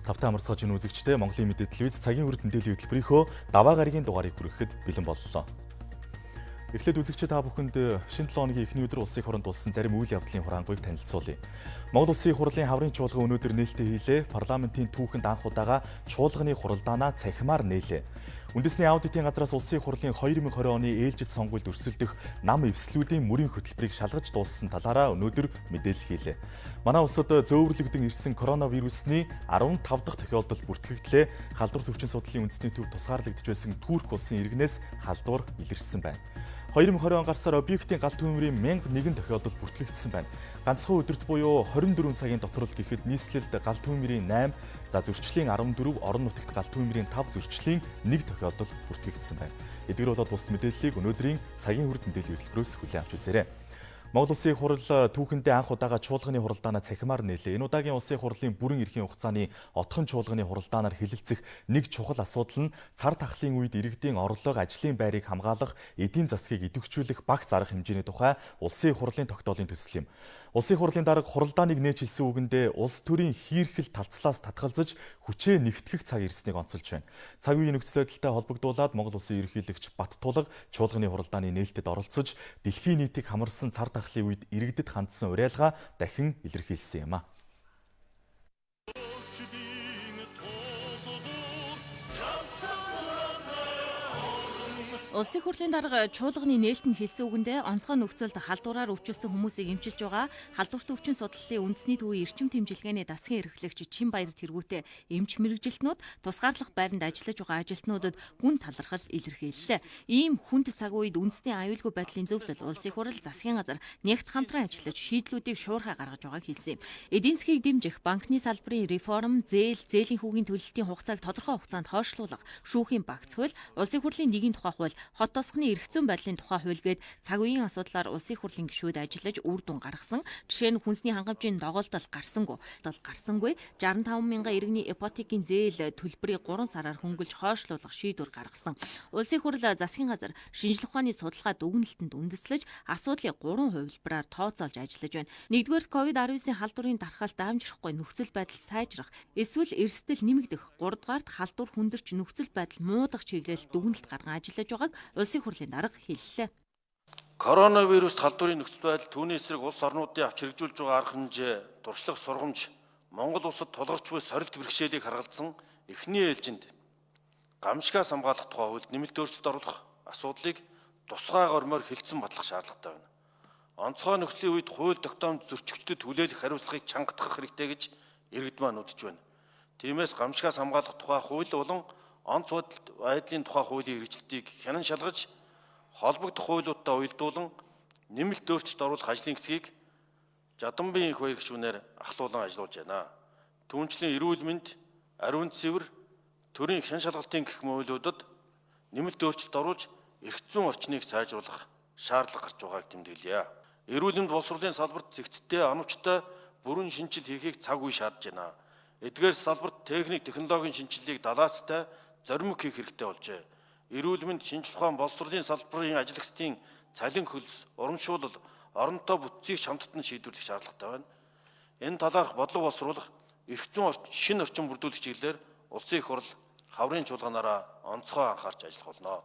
Тавтай амарцгааж ин үзэгчтэй Монголын мэдээллийн цагийн хүрд мэдээллийн хөтөлбөрийнхөө даваа гарагийн дугаарыг хүрэхэд бэлэн боллоо. Эхлээд үзэгчид та бүхэнд шинэ 7 хоногийн эхний өдөр улсын хурлд болсон зарим үйл явдлын хураангуйг танилцуулъя. Монгол Улсын хурлын хаврын чуулган өнөөдөр нээлттэй хийлээ. Парламентын түүхэнд анх удаага чуулганы хуралдаанаа цахимаар нээлээ. Үндэсний аудитын газраас улсын хурлын 2020 оны ээлжид сонгуульд өрсөлдөх нам эвслүүдийн мөрийн хөтөлбөрийг шалгаж дууссан талаараа өнөөдөр мэдээлэл хийлээ. Манай улсад зөөвөрлөгдөн ирсэн коронавирусны 15 дахь тохиолдол бүртгэгдлээ. Халдвар төвчин судлалын үндэсний төв тусгаарлагдж байсан Турк улсын иргэнээс халдвар илэрсэн байна. 2020 он гарсаар объектын галт хөмрийн 1001 тохиолдол бүртгэгдсэн байна. Ганцхан өдөрт буюу 24 цагийн дотор л гэхэд нийслэлд галт хөмрийн 8, за зөрчлийн 14, орон нутагт галт хөмрийн 5 зөрчлийн 1 тохиолдол бүртгэгдсэн байна. Эдгээр болоод бус мэдээллийг өнөөдрийн цагийн хүрд мэдээллийн хөтөлбөрөөс хүлээн авч үзээрэй. Монгол Улсын хурал түүхэндээ анх удаага чуулганы хуралдаанаа цахимаар нээлээ. Энэ удаагийн улсын хурлын бүрэн эрхийн хугацааны отхон чуулганы хуралдаанаар хэлэлцэх нэг чухал асуудал нь цар тахлын үед иргэдийн орлого, ажлын байрыг хамгаалах, эдийн засгийг идэвхжүүлэх багц арга хэмжээний тухай улсын хурлын тогтоолын төсөл юм. Улсын хурлын дарга хуралдааныг нээж хэлсэн үгэндээ улс төрийн хийрхэл талцлаас татгалзаж хүчээ нэгтгэх цаг ирснийг онцолж байна. Цагийн нөхцөл байдалтай холбогдуулаад Монгол Улсын ерөнхийлөгч Бат Тулга чуулганы хуралдааны нээлтэд оролцож дэлхийн нийтийг хамарсан цар тахлын үед иргэдэд хандсан уриалгаа дахин илэрхийлсэн юм а. Улсын хурлын дарга чуулганы нээлтэнд хэлсэн үгэндээ онцгой нөхцөлд халдвараар өвчлсөн хүмүүсийг эмчилж байгаа халдварт өвчин судлалын үндэсний төвийн эрчим тэмжилгээний засгийн эрхлэгч Чинбаяр тэргүүтээ эмч мэргэжилтнүүд тусгаарлах байранд ажиллаж байгаа ажилтнуудад гүн талархал илэрхийллээ. Ийм хүнд цаг үед үндэсний аюулгүй байдлын зөвлөл улсын хурал засгийн газар нягт хамтран ажиллаж шийдлүүдийг шуурхай гаргаж байгааг хэлсэн юм. Эдийн засгийг дэмжих, банкны салбарын реформ, зээлийн хүүгийн төлөлтийн хугацааг тодорхой хугацаанд хойшлуулах, шүүхийн багц хууль, улсын хурлын нийгмийн тухай хууль, хот тосгоны эрх зүйн байдлын тухай хууль гээд цаг үеийн асуудлаар улсын хурлын гишүүд ажиллаж үр дүн гаргасан. Жишээ нь хүнсний хангамжийн доголдол гарсангүй 65 мянган иргэний ипотекийн зээл төлбөрийг 3 сараар хөнгөлж хойшлуулах шийдвэр гаргасан. Улсын хурал засгийн газар шинжлэх ухааны судалгаа дүгнэлтэнд үндэслэж асуудлыг 3 хувилбараар тооцоолж ажиллаж байна. Нэгдүгээр COVID-19-ийн халдварын дархалт дамжрахгүй нөхцөл байдал сайжрах, эсвэл эрсдэл нэмэгдэх, 3 дугаарт халдвар хүндэрч нөхцөл байдал муудах чиглэлд дүгнэлт гарган ажиллаж байгааг улсын хурлын дарга хэллээ. Коронавируст халдварын нөхцөл байдал түүний эсрэг улс орнуудын авч хэрэгжүүлж байгаа арга хэмжээ, туршлага сургамж, Монгол улсад тулгарч буй сорилт бэрхшээлийг харгалзан эхний ээлжинд гамшигаас хамгаалах тухай хуульд нэмэлт өөрчлөлт оруулах асуудлыг тусгай гормоор хэлэлцэн батлах шаардлагатай байна. Онцгой нөхцөлийн үед хууль тогтоомж зөрчигчдөд хүлээлгэх хариуцлагыг чангатгах хэрэгтэй гэж иргэд маань үзэж байна. Тиймээс гамшигаас хамгаалах тухай хууль болон онц байдлын тухай хуулийн хэрэгжилтийг хянан шалгаж холбогдох хуулиудаа уялдуулан нэмэлт өөрчлөлт оруулах ажлын хэсгийг Жадамбын их баяр гишүүнээр ахлуулан ажиллаж байна. Түүнчлэн эрүүл мэнд, ариун цэвэр, төрийн хян шалгалтын гэх хуулиудад нэмэлт өөрчлөлт оруулж эрх зүйн орчныг сайжруулах шаардлага гарч байгааг тэмдэглэе. Эрүүл мэнд боловсролын салбарт зэгцтэй, оновчтой бүрэн шинжил хийхийг цаг үе шаардж байна. Эдгээр салбарт техник, технологийн шинжилгээг далаацтай зоримог хийх хэрэгтэй болжээ. Эрүүл мэнд, шинжлэх ухаан, боловсролын салбарын ажиллагчдын цалин хөлс, урамшуулал, оронтой бүтцийг хамтдаа шийдвэрлэх шаардлагатай байна. Энэ талаарх бодлого боловсруулах, эрх зүйн шинэ орчин бүрдүүлэх чиглэлээр улсын их хурл хаврын чуулганаараа онцгой анхаарч ажиллах болно.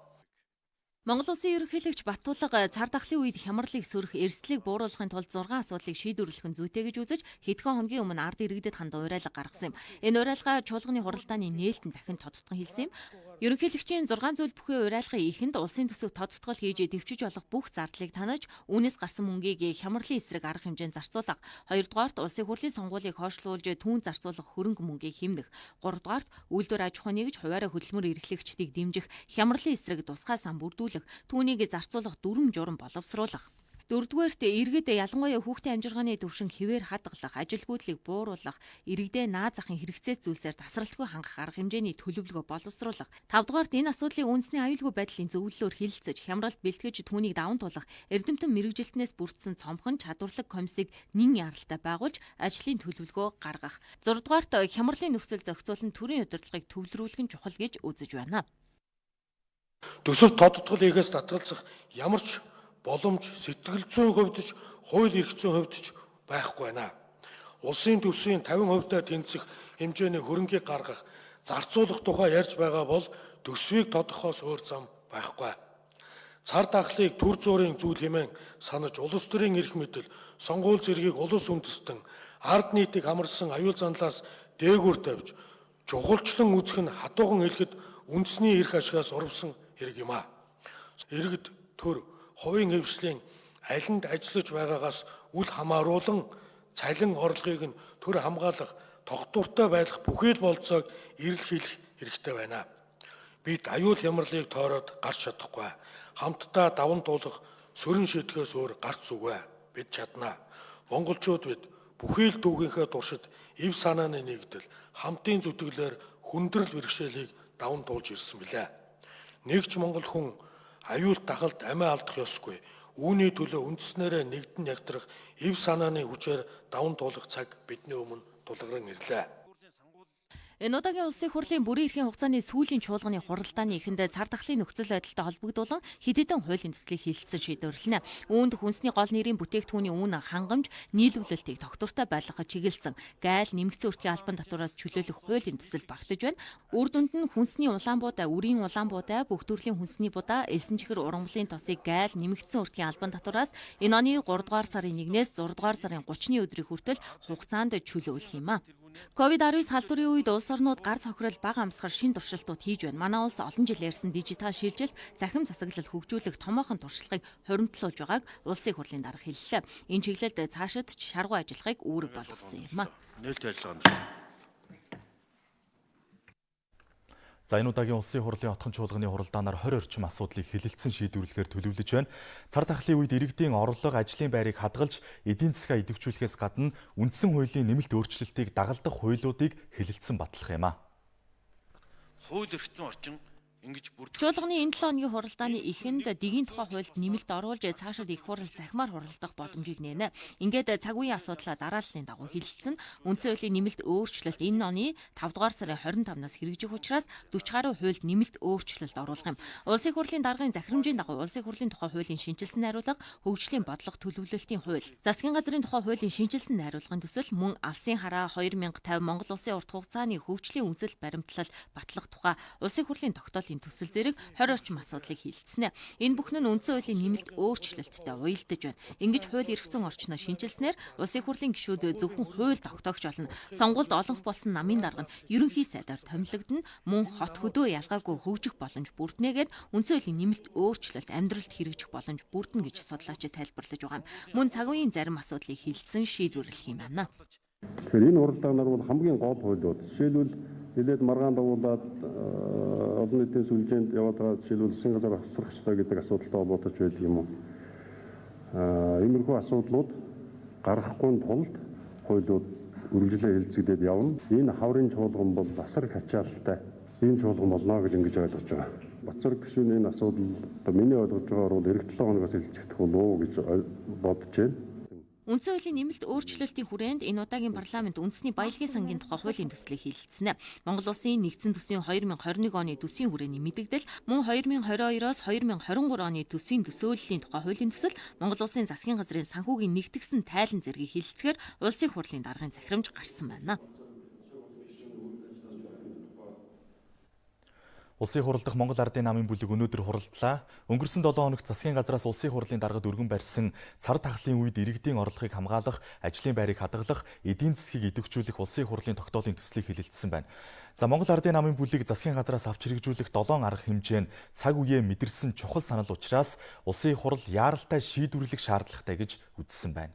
Монгол Улсын ерөнхийлөгч Бат Тулга цар тахлын үед хямралыг сөрөх, эрсдлийг бууруулахын тулд 6 асуудлыг шийдвэрлэх нь зүйтэй гэж үзэж хэдхэн хоногийн өмнө ард иргэдэд хандан уриалга гаргасан юм. Энэ уриалгаа чуулганы хуралдааны нээлтэн дахин тодтгон хэлсэн юм. Ерөнхийлөгчийн 6 зүйл бүхий уриалгын ихэнд улсын төсөв тодтгол хийж дэвшиж болох бүх зардлыг танаж, үүнээс гарсан мөнгийг хямралын эсрэг арга хэмжээнд зарцуулах. 2 дугаарт улсын хурлын сонгуулийг хойшлуулж түүн зарцуулах хөрөнгө мөнгийг хэмнэх. 3 дугаарт үйлдвэр аж ахуй нэгж хуваарай хөдөлмөр эрхлэгчдийг дэмжих, хямралын эсрэг тусгай сан бүрдүүлэх, түүнийг зарцуулах дүрм журам боловсруулах. 4-дүгээрт иргэд ялангуяа хүүхдийн амжиргааны төвшин хэвээр хадгалах, ажилгүйдлийг бууруулах, иргэдээ нааз ахын хэрэгцээ зүйлсээр тасралтгүй хангах арга хэмжээний төлөвлөгөө боловсруулах. 5-дугаарт энэ асуудлыг үндэсний аюулгүй байдлын зөвлөлөөр хэлэлцэж, хямралд бэлтгэж түүнийг даван туулах, эрдэмтэн мэргэжилтнээс бүрдсэн цомхон чадварлаг комиссийг нэн яралтай байгуулж, ажлын төлөвлөгөө гаргах. 6-дугаарт хямралын нөхцөл зохицуулан төрийн удирдлагыг төвлөрүүлэх нь чухал гэж үзэж байна. Төсөв тодтгол хийхээс татгалзах ямар ч боломж сэтгэл зүйн хувьд ч хууль эрх зүйн хувьд ч байхгүй байна. Улсын төсвийн 50% тэнцэх хэмжээний хөрөнгийг гаргах, зарцуулах тухай ярьж байгаа бол төсвийг тодорхойлохоос өөр зам байхгүй. Цар тахлыг төр зүрийн зүйл хэмээн санаж улс төрийн эрх мэдэл, сонгуул зэргийг улс үндэстэн, ард нийтийг хамарсан аюул занлаас дээгүүр тавьж, чухалчлан үзэх нь хатуухан хэлэхэд үндэсний эрх ашигаас урвсан хэрэг юм а. Иргэд төр хувийн хвшлийн алинд ажиллаж байгаагаас үл хамааруулан цалин орлогыг нь төр хамгаалах, тогтвортой байх бүхий л болцоог эрэл хийх хэрэгтэй байна. Бид аюул хямралыг тойроод гарч чадахгүй. Хамтдаа даван туулах сөрөн шийтгэхээс өөр гарц үгүй. Бид чаднаа. Монголчууд бид бүхий л дүүгийнхээ туршид эв санааны нэгдэл, хамтын зүтгэлээр хүндрэл бэрхшээлийг даван туулж ирсэн билээ. Нэгч монгол хүн аюулт тахалд амиа алдах ёсгүй. Үүний төлөө үндэснээрээ нэгдэн ягтрах эв санааны хүчээр даван туулах цаг бидний өмнө тулгаран ирлээ. Энэ удаагийн улсын хурлын бүрэн эрхийн хугацааны сүүлийн чуулганы хуралдааны эхэнд цар тахлын нөхцөл байдалтай холбогдуулан хэд хэдэн хуулийн төслийг хэлэлцэн шийдвэрлэнэ. Үүнд хүнсний гол нэрийн бүтээгдэхүүний үн хангамж, нийлүүлэлтийг тогтвортой байлгахад чиглэсэн гайл нэмэгдсэн өртгийн албан татвараас чөлөөлөх хуулийн төсөл багтаж байна. Үр дүнд нь хүнсний улаан буудаа, үрийн улаан буудаа, бүх төрлийн хүнсний будаа, элсэн чихэр ургамлын тосыг гайл нэмэгдсэн өртгийн албан татвараас энэ оны 3 дугаар сарын 1-ээс 6 дугаар сарын 30-ны өдрийг хүртэл хугацаанд чөлөөлөх юм а. COVID-19 халдварын үед улс орнууд гар цохирол бага амсгар шин туршилтууд хийж байна. Манай улс олон жил ярьсан дижитал шилжилт, захим засаглал хөгжүүлэх томоохон туршлагыг хоримтлуулж байгааг улсын хурлын дарга хэллээ. Энэ чиглэлд цаашид ч шаргуу ажиллахыг үүрэг болгосон юм а. Нээлттэй ажиллагаа. За энэ удаагийн улсын хурлын отхон чуулганы хуралдаанаар 20 орчим асуудлыг хэлэлцэн шийдвэрлэхээр төлөвлөж байна. Цар тахлын үед иргэдийн орлого, ажлын байрыг хадгалж, эдийн засгаа идэвхжүүлэхээс гадна үндсэн хуулийн нэмэлт өөрчлөлтийг дагалдах хуулиудыг хэлэлцэн батлах юм а. Хууль эрхцэн орчин ингэж бүрдэх. Чуулганы энэ 7 хоногийн хуралдааны эхэнд дэгийн тухай хуульд нэмэлт оруулж цаашид их хурал захимаар хуралдах боломжийг нээнэ. Ингээд цагийн асуудлаа дарааллын дагуу хэлэлцэн үндсэн хуулийн нэмэлт өөрчлөлт энэ оны 5 дугаар сарын 25-наас хэрэгжих учраас 40 гаруй хуульд нэмэлт өөрчлөлт оруулах юм. Улсын хурлын даргын захирамжийн дагуу улсын хурлын тухай хуулийн шинжилсэн найруулга, хөгжлийн бодлого төлөвлөлтийн хууль, засгийн газрын тухай хуулийн шинжилсэн найруулгын төсөл, мөн алсын хараа 2050 Монгол улсын урт хугацааны хөгжлийн үндэслэл баримтлал батлах тухай улсын хурлын тогтоол төсөл зэрэг 20 орчим асуудлыг хэлэлцэнэ. Энэ бүхэн нь үндсэн хуулийн нэмэлт өөрчлөлттэй уялдаж байна. Ингэж хууль эрх зүйн орчноо шинжилснээр улсын хурлын гишүүд зөвхөн хууль тогтоогч болно. Сонгуульд олонх болсон намын дарга нь ерөнхий сайдаар томилогдно. Мөн хот хөдөө ялгаагүй хөгжих боломж бүрднэгээд үндсэн хуулийн нэмэлт өөрчлөлт амьдралд хэрэгжих боломж бүрднэ гэж судлаачид тайлбарлаж байгаа. Мөн цагийн зарим асуудлыг хэлэлцэн шийдвэрлэх юм байна. Тэгэхээр энэ хуралдаанаар бол хамгийн гол хуулиуд жишээлбэл нэлээд маргаан дагуулад олон нийтийн сүлжээнд яваад байгаа жишээлбэл засгийн газар хоцрох ёстой гэдэг асуудалтай холбоотой ч байдаг юм уу. Иймэрхүү асуудлууд гаргахгүй тулд хуулиуд үргэлжлээ хэлцэгдээд явна. Энэ хаврын чуулган бол асар их ачаалттай ийм чуулган болно гэж ингэж ойлгож байгаа. Бацар гишүүний энэ асуудал одоо миний ойлгож байгаагаар бол эх 7 хоногоос хэлцэгдэх болов уу гэж бодож байна. Үндсэн хуулийн нэмэлт өөрчлөлтийн хүрээнд энэ удаагийн парламент үндэсний баялагын сангийн тухай хуулийн төслийг хэлэлцэнэ. Монгол улсын нэгдсэн төсвийн 2021 оны төсвийн хүрээний мэдээлэл, мөн 2022-оос 2023 оны төсвийн төсөөллийн тухай хуулийн төсөл, Монгол улсын засгийн газрын санхүүгийн нэгтгэсэн тайлан зэргийг хэлэлцгээр улсын хурлын даргын захирамж гарсан байна. Улсын хурал дахь Монгол Ардын намын бүлэг өнөөдөр хуралдлаа. Өнгөрсөн 7 хоногт засгийн газраас улсын хурлын даргад өргөн барьсан цар тахлын үед иргэдийн орлогыг хамгаалах, ажлын байрыг хадгалах, эдийн засгийг идэвхжүүлэх улсын хурлын тогтоолын төслийг хэлэлцсэн байна. За Монгол Ардын намын бүлэг засгийн газраас авч хэрэгжүүлэх 7 арга хэмжээ нь цаг үеэ мэдэрсэн чухал санал учраас улсын хурал яаралтай шийдвэрлэх шаардлагатай гэж үзсэн байна.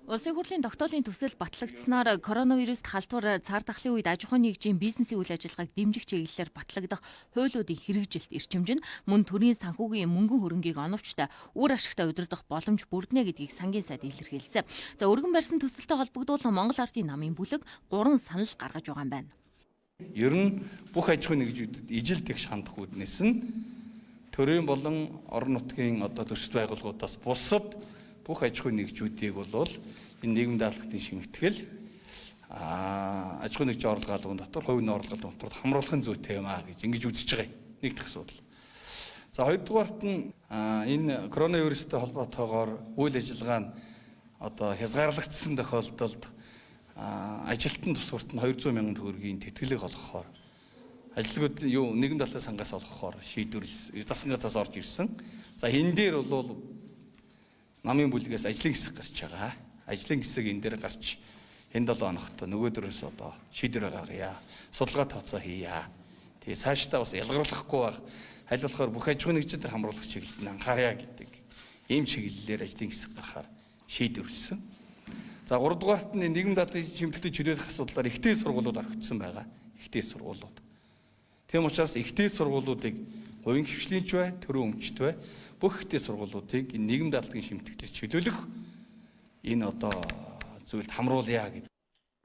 Улсын хурлын тогтоолын төсөл батлагдсанаар коронавируст халдвар цар тахлын үед аж ахуйн нэгжийн бизнесийн үйл ажиллагааг дэмжих чиглэлээр батлагдах хуулиудын хэрэгжилт эрчимж нь мөн төрийн санхүүгийн мөнгөн хөрөнгийг оновчтой үр ашигтай удирдах боломж бүрднэ гэдгийг сангийн сайд илэрхийлсэн. За өргөн барьсан төсөлтэй холбогдуулан Монгол Ардын намын бүлэг 3 санал гаргаж байгаа юм байна. Ер нь бүх аж ахуйн нэгжүүдэд ижил тэгш хандах үүднээс нь төрийн болон орон нутгийн төсөл байгууллагуудаас бусад бүх аж ахуйн нэгжүүдийг бол энэ нийгэм даатгалтын шимтгэл аж ахуйн нэгжийн орлого албан дотор хувийн орлого дотор хамруулахын зүйтэй юм а гэж ингэж үзэж байгаа нэг дэх асуудал. За хоёрдугаарт нь энэ коронавирустэй холбоотойгоор үйл ажиллагаа нь хязгаарлагдсан тохиолдолд ажилтны тусгуурт нь 200 мянган төгрөгийн тэтгэлэг олгохоор ажилтнууд нэгэн талын сангаас олгохоор шийдвэрлсэн засгийн газраас орж ирсэн. За энэ дээр бол намын бүлгээс ажлын хэсэг гарч байгаа. Ажлын хэсэг энэ дээр гарч энэ 7 хоногт нөгөөдрөөс одоо шийдвэр гаргая. Судалгаа тооцоо хийя. Тэгээ цаашдаа бас ялгаруулахгүй байх. Аль болохоор бүх аж ахуйн нэгжид хамруулах чиглэлд анхааря гэдэг ийм чиглэлээр ажлын хэсэг гаргахаар шийдвэрлсэн. За 3 дугаарт нь нийгэм дадлын чимтгэлтэй чөлөөлөх асуудлаар ихтэй сургуулиуд орхигдсон байгаа. Ихтэй сургуулиуд. Тийм учраас ихтэй сургуулиудыг хувийн хвшлийн ч бай, төрийн өмчт бай бүх ихтэй сургуулиудыг нийгэм дадлын чимтгэлтэй чөлөөлөх энэ одоо зүйлд хамруулъя гэдэг.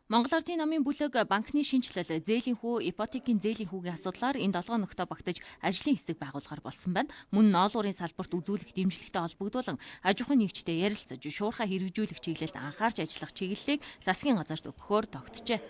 Монгол Ардын намын бүлэг банкны шинжилэл, зээлийн хүү, ипотекийн зээлийн хүүгийн асуудлаар энэ 7 хоногт багтаж ажлын хэсэг байгуулахар болсон байна. Мөн ноолуурын салбарт үзүүлэх дэмжлэгтэй холбогдуулан аж ахуйн нэгжтэй ярилцаж шуурхай хэрэгжүүлэх чиглэлд анхаарч ажиллах чиглэлийг засгийн газарт өгөхөөр тогтжээ.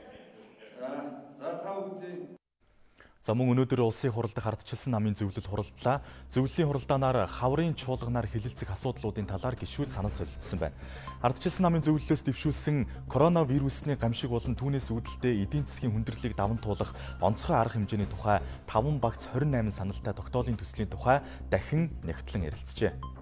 За мөн өнөөдөр улсын хурлд ардчилсан намын зөвлөл хуралдлаа. Зөвлөлийн хуралдаанаар хаврын чуулганаар хилэлцэх асуудлуудын талаар гишүүд санал солилцсон байна. Ардчилсан намын зөвлөлөөс дэвшүүлсэн коронавирусны гамшиг болон түүнээс үүдэлтэй эдийн засгийн хүндрэлийг даван туулах онцгой арга хэмжээний тухай 5 багц 28 саналтай тогтоолын төслийн тухай дахин нягтлан ярилцжээ.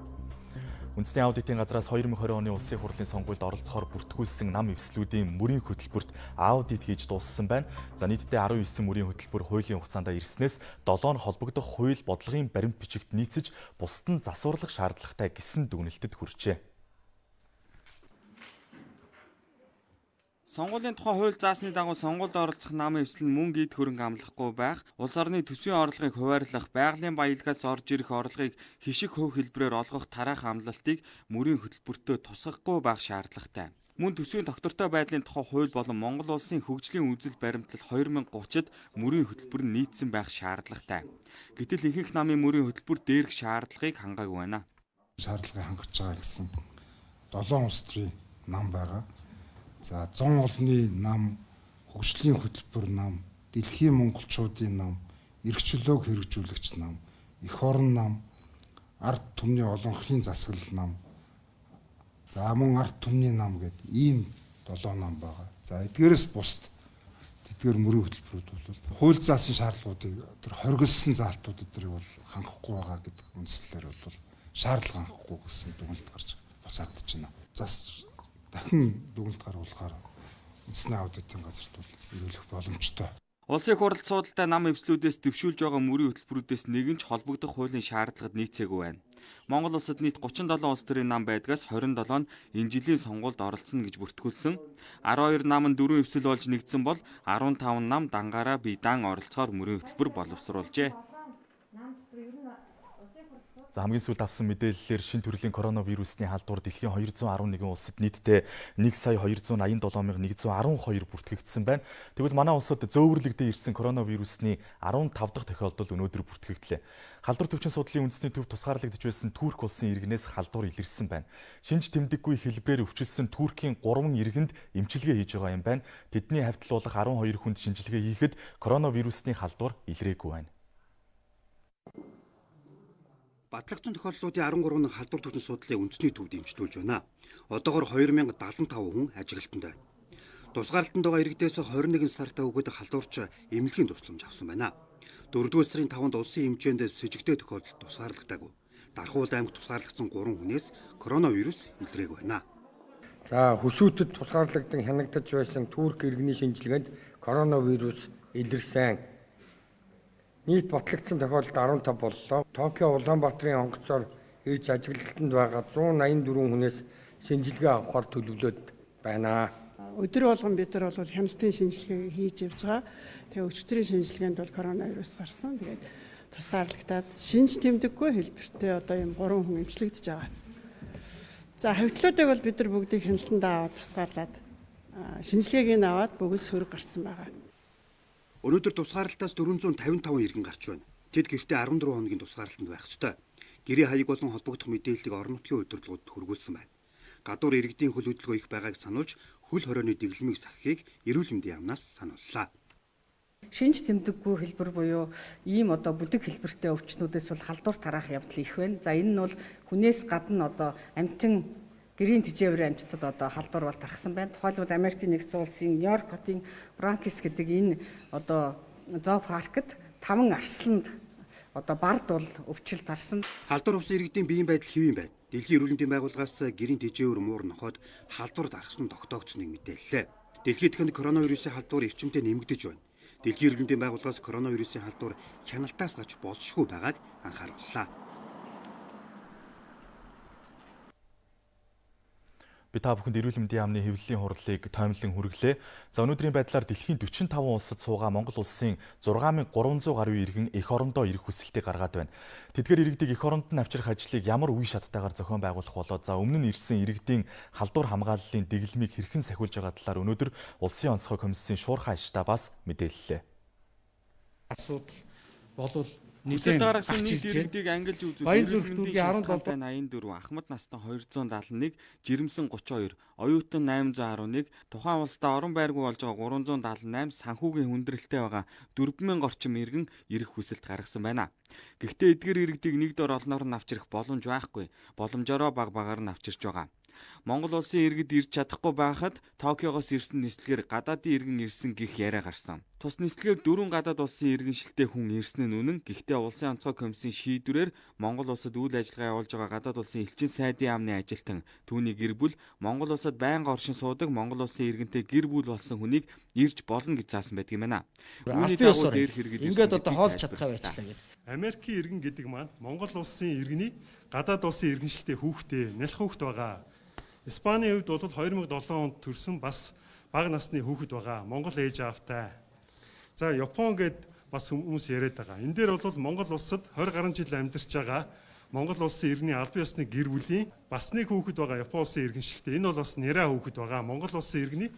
Үндэсний аудитын газраас 2020 оны улсын хурлын сонгуульд оролцохоор бүртгүүлсэн нам эвслүүдийн мөрийн хөтөлбөрт аудит хийж дууссан байна. За нийтдээ 19 мөрийн хөтөлбөр хуулийн хугацаанд ирснээс 7 нь холбогдох хууль бодлогын баримт бичигт нийцэж бусад нь засварлах шаардлагатай гэсэн дүгнэлтэд хүрчээ. Сонгуулийн тухай хууль заасны дагуу сонгуульд оролцох намын эвсэл нь мөнгө эд хөрөнгө амлахгүй байх, улс орны төсвийн орлогыг хуваарлах, байгалийн баялагаас орж ирэх орлогыг хишиг хөв хэлбэрээр олгох тараах амлалтыг мөрийн хөтөлбөртөө тусгахгүй байх шаардлагатай. Мөн төсвийн тогтвортой байдлын тухай хууль болон Монгол улсын хөгжлийн үзэл баримтлал 2030-д мөрийн хөтөлбөр нь нийцсэн байх шаардлагатай. Гэтэл ихэнх намын мөрийн хөтөлбөр дээрх шаардлагыг хангаагүй байна. Шаардлагыг хангаж байгаа гэсэн 7 улс төрийн нам байгаа. За 100 олны нам, хөгжлийн хөтөлбөр нам, дэлхийн монголчуудын нам, эрх чөлөөг хэрэгжүүлэгч нам, эх орон нам, ард түмний олонхын засаглал нам. За мөн ард түмний нам гэдэг ийм 7 нам байгаа. За эдгээрээс бусд тэдгээр мөрийн хөтөлбөрүүд бол хууль заасан шаардлагуудыг тэр хоригдсан заалтууд эдгэрийг бол хангахгүй байгаа гэдэг үндслээр бол шаардлага хангахгүй гэсэн дүгнэлт гарч буцаагдаж байна. Зас дахин дүгнэлт гаргуулахаар үндэсний аудитын газарт бол ирүүлэх боломжтой. Улсын хурал суудалтай нам эвслүүдээс дэвшүүлж байгаа мөрийн хөтөлбөрүүдээс нэг нь ч холбогдох хуулийн шаардлагад нийцээгүй байна. Монгол улсад нийт 37 улс төрийн нам байдгаас 27 нь энэ жилийн сонгуульд оролцоно гэж бүртгүүлсэн. 12 нам нь 4 эвсэл болж нэгдсэн бол 15 нам дангаараа бие даан оролцохоор мөрийн хөтөлбөр боловсруулжээ. За хамгийн сүүлд авсан мэдээллээр шинэ төрлийн коронавирусны халдвар дэлхийн 211 улсад нийтдээ 1,287,112 бүртгэгдсэн байна. Тэгвэл манай улсад зөөвөрлөгдөө ирсэн коронавирусны 15 дахь тохиолдол өнөөдөр бүртгэгдлээ. Халдвар төвчин судлалын үндэсний төв тусгаарлагдж байсан Турк улсын иргэнээс халдвар илэрсэн байна. Шинж тэмдэггүй хэлбэрээр өвчлсөн Туркийн 3 иргэнд эмчилгээ хийж байгаа юм байна. Тэдний хавьтлуулах 12 хүнд шинжилгээ хийхэд коронавирусны халдвар илрээгүй байна. Батлагдсан тохиолдлуудын 13 нь халдвар төвчин судлалын үндэсний төвд эмчилүүлж байна. Одоогоор 2075 хүн ажиглалтанд байна. Тусгаарлалтанд байгаа иргэдээс 21 сартаа өгöd халдварч эмнэлгийн тусламж авсан байна. 4-р сарын 5-нд улсын хэмжээнд с жигтэй тохиолдолд тусгаарлагдаагүй. Дархуул аймагт тусгаарлагдсан 3 хүнээс коронавирус илрээгүй байна. За хөсөөдөд тусгаарлагдсан хянагдаж байсан Турк иргэний шинжилгээнд коронавирус илэрсэн. Нийт батлагдсан тохиолдол 15 боллоо. Токио Улаанбаатарын онгоцоор ирж ажиглалтанд байгаа 184 хүнээс шинжилгээ авахар төлөвлөд байна. Өдөр болгон бид нар бол хяналтын шинжилгээ хийж явж байгаа. Тэгээ өчигдрийн шинжилгээнд бол коронавирус гарсан. Тэгээд тусгаарлагдаад шинж тэмдэггүй хэлбэртэй одоо юм 3 хүн эмчлэгдэж байгаа. За хавьтлуудыг бол бид нар бүгдийг хяналтанд аваад тусгаарлаад шинжилгээг нь аваад бүгд сөрөг гарсан байгаа. Өнөөдөр тусгаарлалтаас 455 иргэн гарч байна. Тэд гэртээ 14 хоногийн тусгаарлалтанд байх ёстой. Гэрээ хаяг болон холбогдох мэдээллийг орон нутгийн удирдлагууд хүргүүлсэн байна. Гадуур иргэдийн хөл хөдөлгөөн их байгааг сануулж хөл хорионы дэглэмийг сахихыг эрүүл мэндийн яамнаас санууллаа. Шинж тэмдэггүй хэлбэр буюу ийм одоо бүдэг хэлбэртэй өвчнүүдээс бол халдвар тараах явдал их байна. За энэ нь бол хүнээс гадна одоо амьтан гэрийн тэжээвэр амьтдад одоо халдвар бол тархсан байна. Тухайлбал Америкийн нэгдсэн улсын Нью-Йорк хотын Бранкис гэдэг энэ одоо зоопаркт 5 арсланд одоо бард бол өвчл тарсан. Халдвар усан иргэдийн биеийн байдал хэвийн байна. Дэлхийн эрүүл мэндийн байгууллагаас гэрийн тэжээвэр муур нохоод халдвар тархсан тогтоогдсныг мэдээллээ. Дэлхийд дахинд коронавирусын халдвар эрчимтэй нэмэгдэж байна. Дэлхийн эрүүл мэндийн байгууллагаас коронавирусын халдвар хяналтаас гарч болзошгүй байгааг анхаарууллаа. Би та бүхэнд эрүүл мэндийн яамны хэвлэлийн хурлыг тоймлон хүргэлээ. За өнөөдрийн байдлаар дэлхийн 45 улсад суугаа Монгол улсын 6300 гаруй иргэн эх орондоо ирэх хүсэлтийг гаргаад байна. Тэдгээр иргэдийг эх оронд нь авчрах ажлыг ямар үе шаттайгаар зохион байгуулах болоо за өмнө нь ирсэн иргэдийн халдвар хамгааллын дэглэмийг хэрхэн сахиулж байгаа талаар өнөөдөр Улсын онцгой комиссийн шуурхай штабаас мэдээллээ. Асуудал болвол Хүсэлт гаргасан нийт иргэдийг ангилж үзвэл Баян зүрхтүүдийн 17 84, Ахмад настай 271, Жирэмсэн 32, Оюутан 811, тухайн улсдаа орон байргүй болж байгаа 378, санхүүгийн хүндрэлтэй байгаа 4000 орчим иргэн ирэх хүсэлт гаргасан байна. Гэхдээ эдгээр иргэдийг нэг дор олноор нь авчрах боломж байхгүй. Боломжороо баг багаар нь авчирч байгаа. Монгол улсын иргэд ирж чадахгүй байхад Токиогоос ирсэн нислэгээр гадаадын иргэн ирсэн гэх яриа гарсан. Тус нислэгээр 4 гадаад улсын иргэншилтэй хүн ирсэн нь үнэн. Гэхдээ Улсын онцгой комиссийн шийдвэрээр Монгол улсад үйл ажиллагаа явуулж байгаа гадаад улсын элчин сайдын яамны ажилтан түүний гэр бүл Монгол улсад байнга оршин суудаг Монгол улсын иргэнтэй гэр бүл болсон хүнийг ирж болно гэж заасан байдаг юм байна. Үүний дагуу дээр хэрэгэд ингээд одоо хоолж чадхаа байчлаа гэдэг. Америкийн иргэн гэдэг маань Монгол улсын иргэний гадаад улсын иргэншилтэй хүүхдээ нялх хүүхд байгаа. Испаний хувьд бол 2007 онд төрсэн бас бага насны хүүхэд байгаа. Монгол ээж аавтай. За Япон гэд бас хүмүүс яриад байгаа. Энэ дээр бол Монгол улсад 20 гаруй жил амьдарч байгаа Монгол улсын иргэний албан ёсны гэр бүлийн бас нэг хүүхэд байгаа Япон улсын иргэншилтэй. Энэ бол бас нэраа хүүхэд байгаа. Монгол улсын иргэний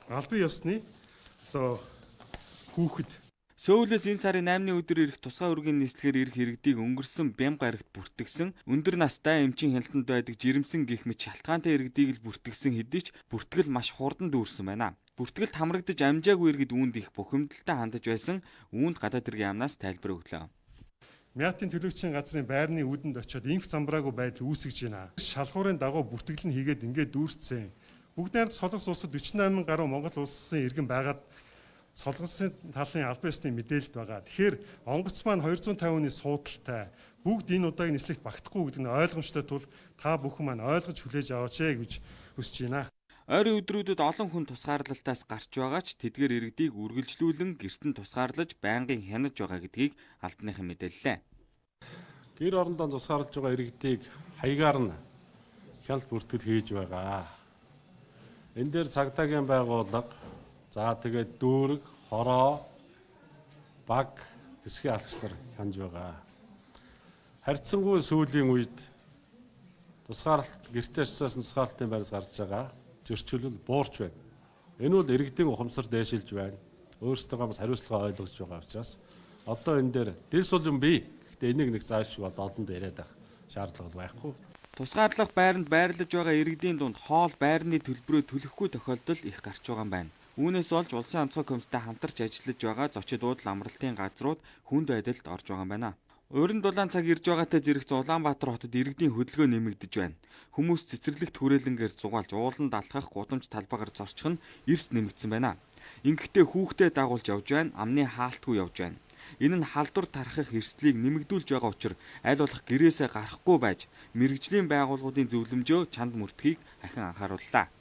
албан ёсны одоо хүүхэд. Сөүлээс энэ сарын 8-ны өдөр ирэх тусгай үргийн нислэгээр ирэх иргэдийг өнгөрсөн бям гарагт бүртгэсэн өндөр настай эмчин хяналтанд байдаг жирэмсэн гэх мэт шалтгаантай иргэдийг л бүртгэсэн хэдий ч бүртгэл маш хурдан дүүрсэн байна. Бүртгэлд хамрагдаж амжаагүй иргэд үүнд их бухимдалтай хандаж байсан үүнд гадаад иргэн яамнаас тайлбар өглөө. Мяатын төлөөлчийн газрын байрны үүдэнд очиод инх замбраагүй байдал үүсгэж байна. Шалгуурын дагуу бүртгэл нь хийгээд ингээд дүүрсэн. Бүгд найрамд Солонгос улсад 48 гаруй Монгол улсын иргэн байгаад Солонгосын талын албан ёсны мэдээлэлд байгаа. Тэгэхээр онгоц маань 250-ны суудалтай. Бүгд энэ удаагийн нислэгт багтахгүй гэдэг нь ойлгомжтой тул та бүхэн маань ойлгож хүлээж аваач гэж хүсэж байна. Ойрын өдрүүдэд олон хүн тусгаарлалтаас гарч байгаа ч тэдгээр иргэдийг үргэлжлүүлэн гэртэн тусгаарлаж байнгын хянаж байгаа гэдгийг албаныхан мэдээллээ. Гэр орондоо тусгаарлаж байгаа иргэдийг хаягаар нь хяналт бүртгэл хийж байгаа. Энэ дээр цагдаагийн байгууллага за тэгээд дүүрэг, хороо, баг хэсгийн алхачлаар хянж байгаа. Харьцангуй сүүлийн үед тусгаарлалт гэртээ очсоос тусгаарлалтын байраас гарч байгаа зөрчил нь буурч байна. Энэ бол иргэдийн ухамсар дээшилж байна. Өөрсдөө бас хариуцлага ойлгож байгаа учраас одоо энэ дээр дэлс бол юм бий. Гэхдээ энийг нэг зааш олонд яриад байх шаардлага байхгүй. Тусгаарлах байранд байрлаж байгаа иргэдийн дунд хоол байрны төлбөрөө төлөхгүй тохиолдол их гарч байгаа юм байна. Үүнээс болж Улсын онцгой комисстэй хамтарч ажиллаж байгаа зочид уудал амралтын газрууд хүнд байдалд орж байгаа юм байна. Уран дулаан цаг ирж байгаатай зэрэгц Улаанбаатар хотод иргэдийн хөдөлгөөн нэмэгдэж байна. Хүмүүс цэцэрлэгт хүрээлэнгээр зугаалж ууланд алхах гудамж талбайгаар зорчих нь эрс нэмэгдсэн байна. Ингэхдээ хүүхдэд дагуулж явж байна, амны хаалтгүй явж байна. Энэ нь халдвар тархах эрсдлийг нэмэгдүүлж байгаа учраас аль болох гэрээсээ гарахгүй байж мэрэгжлийн байгууллагуудын зөвлөмжөө чанд мөрдөхийг ахин анхаарууллаа.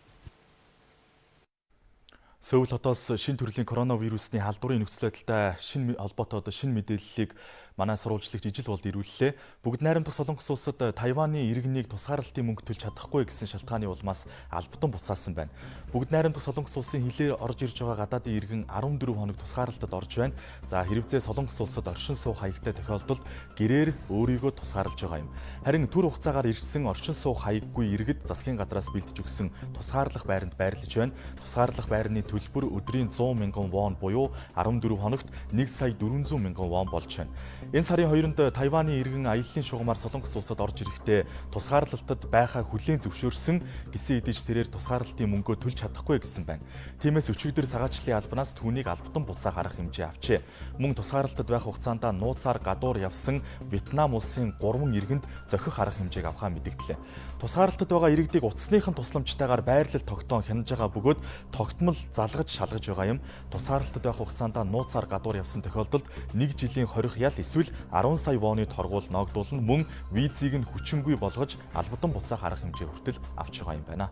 Сөүл хотоос шинэ төрлийн коронавирусны халдварын нөхцөл байдалтай шинэ холбоотой шинэ мэдээллийг манай сурвалжлагч ижил болд ирүүллээ. Бүгд найрамдах Солонгос улсад Тайваны иргэнийг тусгаарлалтын мөнгө төлж чадахгүй гэсэн шалтгааны улмаас албатан буцаасан байна. Бүгд найрамдах Солонгос улсын хилээр орж ирж байгаа гадаадын иргэн 14 хоног тусгаарлалтад орж байна. За хэрэгцээ Солонгос улсад оршин суух хаягтай тохиолдолд гэрээр өөрийгөө тусгаарлаж байгаа юм. Харин түр хугацаагаар ирсэн оршин суух хаяггүй иргэд засгийн газраас бэлдэж өгсөн тусгаарлах байранд байрлаж байна. Тусгаарлах байрны төлбөр өдрийн 100 мянган вон буюу 14 хоногт 1 сая 400 мянган вон болж байна. Энэ сарын 2-нд Тайваны иргэн аяллаа шугамар Солонгос улсад орж ирэхдээ тусгаарлалтад байхаа хүлээн зөвшөөрсөн гэсэн хэдиж тэрээр тусгаарлалтын мөнгөө төлж чадахгүй гэсэн байна. Тиймээс өчигдөр цагаачлалын албанаас түүнийг албатан буцаах арга хэмжээ авчээ. Мөн тусгаарлалтад байх хугацаанд нууцаар гадуур явсан Вьетнам улсын 3 иргэнд зохих арга хэмжээг авахаа мэдэгдлээ. Тусгаарлалтад байгаа иргэдийг утасныхан тусламжтайгаар байрлал тогтоон хянаж байгаа бөгөөд тогтмол залгаж шалгаж байгаа юм. Тусгаарлалтад байх хугацаанд нууцаар гадуур явсан тохиолдолд 1 жилийн хорих ял эсвэл 10 сая вооны торгуул ногдуулна, мөн визийг нь хүчингүй болгож албатан буцаах арга хэмжээ хүртэл авч байгаа юм байна.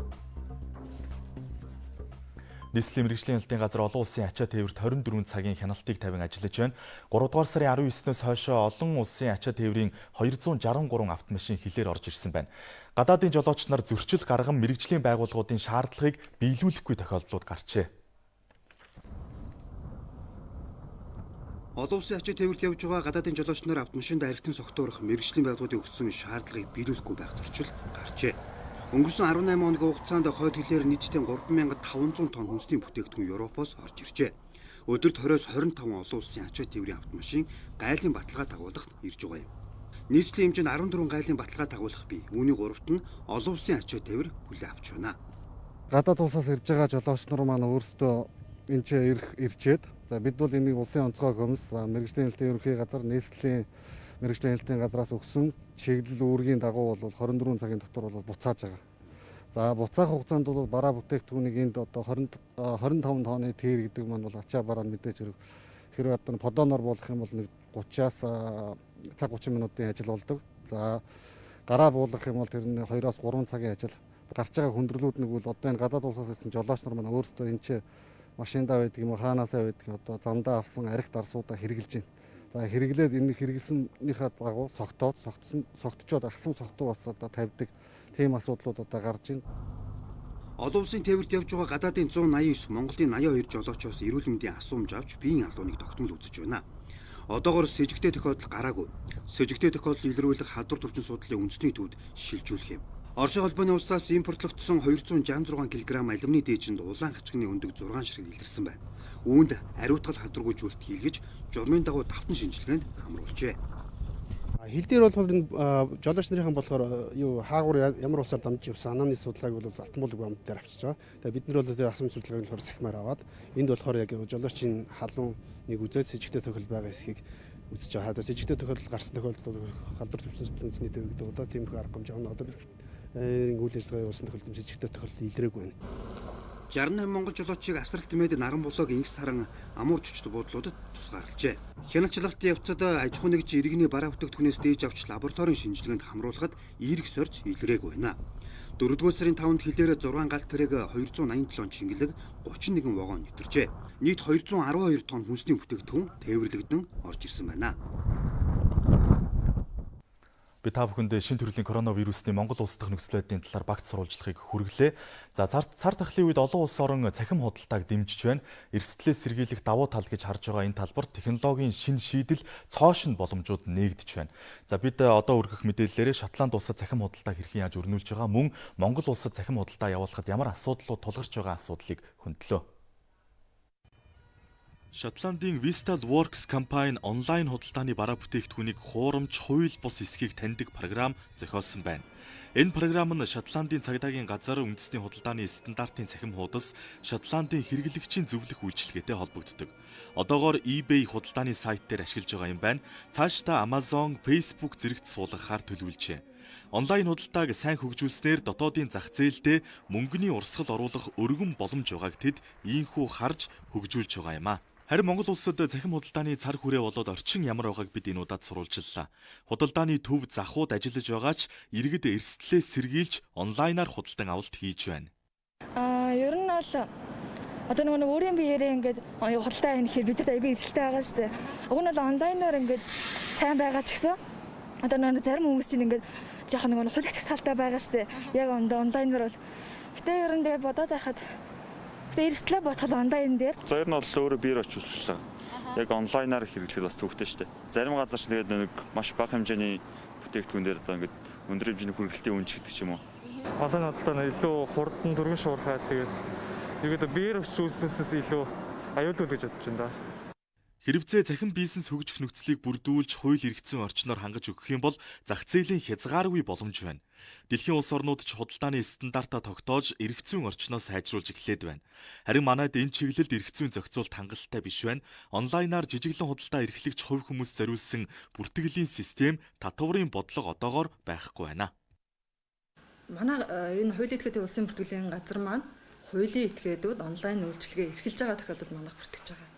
Нийслэлийн мэргэжлийн хяналтын газар олон улсын ачаа тээвэрт 24 цагийн хяналтыг тавин ажиллаж байна. 3 дугаар сарын 19-ноос хойшоо олон улсын ачаа тээврийн 263 автомашин хилээр орж ирсэн байна. Гадаадын жолооч нар зөрчил гарган мэргэжлийн байгууллагуудын шаардлагыг биелүүлэхгүй тохиолдлууд гарчээ. Олон улсын ачаа тээвэрт явж байгаа гадаадын жолооч нар автомашинд архитын согтуурах мэргэжлийн байгууллагуудын өгсөн шаардлагыг биелүүлэхгүй байх зөрчил гарчээ. Өнгөрсөн 18 хоногийн хугацаанд хойд хилээр нийтдээ 3500 тонн хүнсний бүтээгдэхүүн Европоос орж иржээ. Өдөрт 20-25 олон улсын ачаа тээврийн автомашин гайлын баталгаа дагуулахад ирж байгаа юм. Нийслэлийн хэмжээнд 14 гайлын баталгаа дагуулах бий. Үүний 3-т нь олон улсын ачаа тээвэр хүлээн авч байна. Гадаад улсаас ирж байгаа жолооч нар маань өөрсдөө энэ ч ирчээд бид бол энийг улсын онцгой комисс, мэргэжлийн хяналтын ерөнхий газар, нийслэлийн мэргэжлийн хяналтын газраас өгсөн чиглэл үүргийн дагуу бол 24 цагийн дотор бол буцааж байгаа. За буцаах хугацаанд бол бараа бүтээгдэхүүнийг энд одоо 25 тонны тээр гэдэг маань бол ачаа бараа мэдээж хэрэг хэрвээ одоо подоноор буулгах юм бол нэг 30-аас цаг 30 минутын ажил болдог. За гараа буулгах юм бол тэр нь 2-оос 3 цагийн ажил. Гарч байгаа хүндрэлүүд нэг бол одоо энэ гадаад улсаас ирсэн жолооч нар маань өөрсдөө энэ ч машиндаа байдаг юм уу, хаанаасаа байдаг одоо замдаа авсан арх дарсуудаа хэрэгжилж байна. За хэрэглээд энэ хэрэглэснийхээ дагуу согтчоод ахсан согтуу бас одоо тавьдаг тийм асуудлууд одоо гарч байна. Олон улсын тээвэрт явж байгаа гадаадын 189 Монголын 82 жолоочоос эрүүл мэндийн асуумж авч биеийн алууныг тогтмол үзэж байна. Одоогоор с 'жигтэй тохиолдол гараагүй. С 'жигтэй тохиолдол илрүүлэх халдвар төвчин судлалын үндэсний төвд шилжүүлэх юм. Оросын холбооны улсаас импортлогдсон 266 кг алюминий дээжинд улаан хачигны өндөг 6 ширхэг илэрсэн байна. Үүнд ариутгал хадруугүйжүүлэлт хийлгэж, журмын дагуу давтан шинжилгээнд хамруулжээ. Хил дээр бол энэ жолооч нарын болохоор хаагур ямар усаар дамжиж явсан анааны судалгааг бол алтан булаг бамд дээр авчиж байгаа. Тэгээ бид нар бол тэр асуумж судалгааг болохоор сахимаар аваад энд болохоор яг жолоочийн халуун нэг үзээд с 'жигтэй тохиолдол байгаа эсхийг үзэж байгаа. Тэгээ с 'жигтэй тохиолдол гарсан тохиолдол халдвар төвчин судлалын үндэсний төвөг гэдэг одоо тийм их арга хэмжээ авна. Одоо үйл ажиллагаа явуулсан тохиолдол с 'жигтэй тохиолдол илрээгүй байна. 68 монгол жолоочийг асралт тэмээд наран булоог инх саран амуур чөчт буудлуудад тусгаарлажээ. Хяналтын явцад аж ахуй нэгж иргэний бараа бүтээгдэхүүнээс дээж авч лабораторийн шинжилгээнд хамруулахад эерэг сорж илрээгүй байна. 4-р сарын 5-нд хилээр 6 галт тэрэг 287 чингэлэг 31 вагон нэвтэржээ. Нийт 212 тонн хүнсний бүтээгдэхүүн тээвэрлэгдэн орж ирсэн байна. Би та бүхэнд шинэ төрлийн коронавирусны Монгол улс дахь нөхцөл байдлын талаар багц сурвалжлагыг хүргэлээ. За цар тахлын үед олон улс орон цахим худалдааг дэмжиж байна. Эрсдлээс сэргийлэх давуу тал гэж харж байгаа энэ талбарт технологийн шинэ шийдэл цоошин боломжууд нээгдэж байна. За бид одоо өргөх мэдээллээрээ Шотланд улсад цахим худалдааг хэрхэн яаж өрнүүлж байгаа, мөн Монгол улсад цахим худалдаа явуулахад ямар асуудлууд тулгарч байгаа асуудлыг хөндлөө. Шотландын Vistal Works компани онлайн худалдааны бараа бүтээгдэхүүнийг хуурамч, хууль бус эсхийг таньдаг програм зохиосон байна. Энэ програм нь Шотландын цагдаагийн газар үндэсний худалдааны стандартын цахим хуудас, Шотландын хэрэглэгчийн зөвлөх үйлчилгээтэй холбогддог. Одоогоор eBay худалдааны сайт дээр ашиглаж байгаа юм байна. Цаашдаа Amazon, Facebook зэрэгт суулгахаар төлөвлөжээ. Онлайн худалдааг сайн хөгжүүлснээр дотоодын зах зээлдээ мөнгөний урсгал оруулах өргөн боломж байгааг тэд ийхүү харж хөгжүүлж байгаа юм а. Харин Монгол улсад цахим худалдааны цар хүрээ болоод орчин ямар байгааг бид энэ удаад сурвалжлаа. Худалдааны төв захууд ажиллаж байгаач иргэд эрсдлээс сэргийлж онлайнаар худалдан авалт хийж байна. Ер нь бол одоо нэг өөрийн биеэрээ ингээд худалдаа хийх хэрэгтэд аягүй эрсдэлтэй байгаа шүү дээ. Уг нь бол онлайнаар ингээд сайн байгаа ч гэсэн одоо нэг зарим хүмүүс чинь ингээд жоохон нэг хулигдах талтай байгаа шүү дээ. Яг онлайнаар бол гэтээ ер нь тэгээ бодоод байхад эрсдлээ бодхол онлайн дээр. За ер нь бол өөрөө биеэр очиж үзлээ. Яг онлайнаар хэрэглэхэд бас төвхтэй шүү дээ. Зарим газар ч тэгээд нэг маш бага хэмжээний бүтээгдэхүүн дээр одоо ингээд өндөр хэмжээний хүргэлтийн үнэ чигдэг ч юм уу. Онлайн бодлоо илүү хурдан дөрвөн шуурхай тэгээд биеэр очиж үзснээс илүү аюулгүй гэж бодож байна да. Хэрэгцээ цахим бизнес хөгжих нөхцөлийг бүрдүүлж хууль эрх зүйн орчноор хангаж өгөх юм бол зах зээлийн хязгааргүй боломж байна. Дэлхийн улс орнууд ч худалдааны стандартаа тогтоож эрх зүйн орчноо сайжруулж эхлээд байна. Харин манайд энэ чиглэлд эрх зүйн зохицуулт хангалттай биш байна. Онлайнаар жижиглэн худалдаа эрхлэгч хувь хүмүүс зориулсан бүртгэлийн систем, татварын бодлого одоогоор байхгүй байна. Манай энэ хуулийн этгээдийн улсын бүртгэлийн газар маань хуулийн этгээдүүд онлайн үйлчилгээ эрхэлж байгаа тохиолдолд манайх бүртгэж байгаа.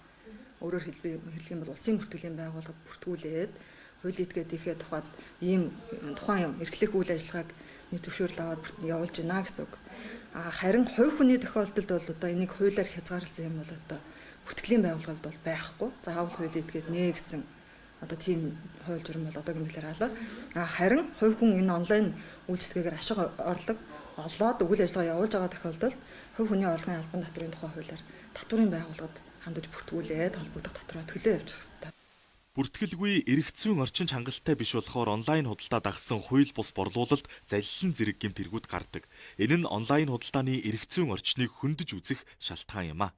Өөрөөр хэлэх юм бол улсын бүртгэлийн байгууллага бүртгүүлээд хуулийн этгээдийнхээ тухайд ийм тухайн эрхлэх үйл ажиллагааг нийт зөвшөөрөл аваад явуулж байна гэсэн үг. Харин хувь хүний тохиолдолд бол одоо энийг хуулиар хязгаарласан юм бол одоо бүртгэлийн байгууллагад бол байхгүй. Заавал хуулийн этгээд нэгсэн одоо тийм хууль журам бол одоогийн мэдлэр алга. Харин хувь хүн энэ онлайн үйлчлэгээр ашиг орлого олоод үйл ажиллагаа явуулж байгаа тохиолдолд хувь хүний орлогын албан татврын тухай хуулиар татврын байгууллагад хандаж бүртгүүлээд холбогдох татвараа төлөө явуучих хэрэгтэй. Бүртгэлгүй эрх зүйн орчинч хангалттай биш болохоор онлайн худалдаа дагсан хууль бус борлуулалт залилан зэрэг гэмт хэрэгүүд гардаг. Энэ нь онлайн худалдааны эрх зүйн орчныг хөндөж үзэх шалтгаан юм а.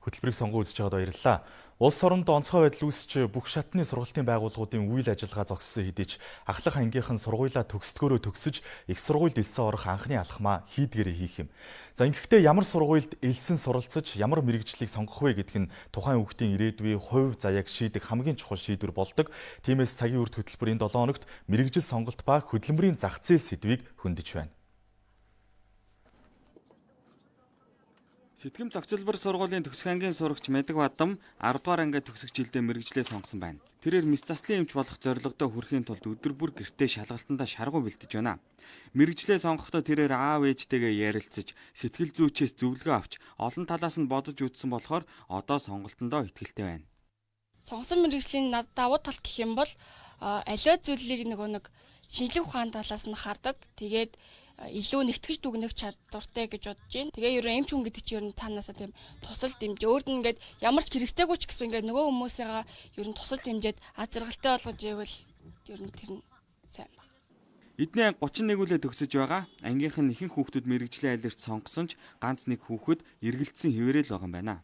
Хөтөлбөрийг сонгон үзэж байгаад баярлалаа. Улс оронд онцгой байдал үүсч бүх шатны сургалтын байгууллагуудын үйл ажиллагаа зогссон хэдий ч ахлах ангийнхан сургуулаа төгсдгөөрөө төгсөж их сургуульд элсэн орох анхны алхмаа хийдгээрээ хийх юм. За ингэхдээ ямар сургуульд элсэн суралцаж ямар мэрэгжлийг сонгох вэ гэдг нь тухайн хүүхдийн ирээдүйн хувь заяаг шийдэх хамгийн чухал шийдвэр болдог. Тиймээс цагийн үрд хөтөлбөрийн 7 хоногт мэрэгжил сонголт ба хөдөлмөрийн зах зээл сэдвийг хөндөж байна. Сэтгэм зохицолбор сургуулийн төгсөх ангийн сурагч Мэдэг Бадам 10 дугаар анги төгсөх жилдээ мэрэгжлээ сонгосон байна. Тэрээр мэс заслын эмч болох зорилгодоо хүрэхийн тулд өдөр бүр гэртээ шалгалтандаа шаргуу бэлтэж байна. Мэрэгжлээ сонгохдоо тэрээр аав ээжтэйгээ ярилцаж, сэтгэл зүйчээс зөвлөгөө авч, олон талаас нь бодож үзсэн болохоор одоо сонголтондоо итгэлтэй байна. Сонгосон мэрэгжлийн надад давуу тал гэх юм бол аливаа зүйлийг нэг шинжлэх ухааны талаас нь хардаг. Тэгээд илүү нэгтгэж дүгнэх чадвартай гэж бодож байна. Тэгээ ерөн эмч хүн гэдэг чинь ерөн цаанаасаа тийм тусал дэмжээ. Өөрд нь ингээд ямар ч хэрэгцээгүй ч гэсэн ингээд нөгөө хүмүүсээгаа ерөн тусал дэмжээд аз жаргалтай болгож ивэл ерөн тэр нь сайн баг. Эдний анги 31 үлээ төгсөж байгаа. Ангийнх нь ихэнх хүүхдүүд мэрэгжлийн айлэрт сонгосон ч ганц нэг хүүхэд эргэлзсэн хэвээрэл байгаа юм байна.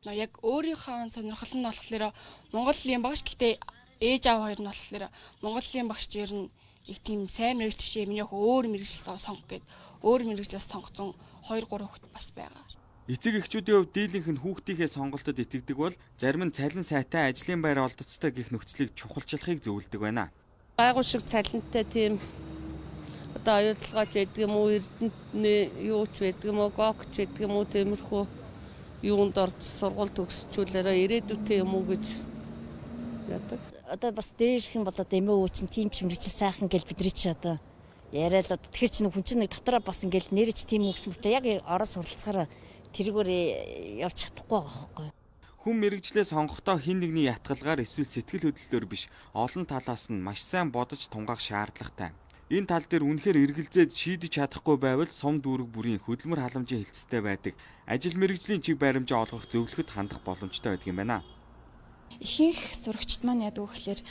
Яг өөрийнхөө сонирхол нь болохоор Монголын багш гэхдээ ээж аав хоёр нь болохоор Монголын багш ерөн их тийм сайн мэрэгч бишээ миний өөр мэрэгчлээ сонгох гээд өөр мэрэгчлээс сонгосон 2 3 хүүхэд бас байгаа. Эцэг эхчүүдийн хувьд дийлэнх нь хүүхдийнхээ сонголтод итгэдэг бол зарим нь цалин сайтай ажлын байр олдоцтой гэх нөхцөлийг чухалчлахыг зөвлөдөг байна. Гайгүй шиг цалинтай тийм одоо оюутлагаач байдаг юм уу, эрдэнэ юуч байдаг юм уу, гокч байдаг юм уу, тиймэрхүү юунд орж сургууль төгсчүүлээрээ ирээдүйтэй юм уу гэж яадаг. Одоо бас дээрх юм бол одоо эмээ өвөө чинь тийм ч мэрэгчл сайхан гэл бидний чи одоо яриад одоо тэгэхээр чи нэг хүн чинь нэг дотороо бас ингээл нэрэж тийм үгсэн мэт яг орон суралцахаар тэргээр явж чадахгүй байгаа байхгүй. Хүн мэрэгжлээ сонгохдоо хин нэгний ятгалгаар эсвэл сэтгэл хөдлөлөөр биш олон талаас нь маш сайн бодож тунгаах шаардлагатай. Энэ тал дээр үнэхээр эргэлзээд шийдэж чадахгүй байвал сум дүүрэг бүрийн хөдөлмөр халамжийн хилцтэй байдаг ажил мэрэгжлийн чиг баримжаа олгох зөвлөхөд хандах боломжтой байдаг юм байна. Ихэнх сурагчид маань яадаг вэ гэхээр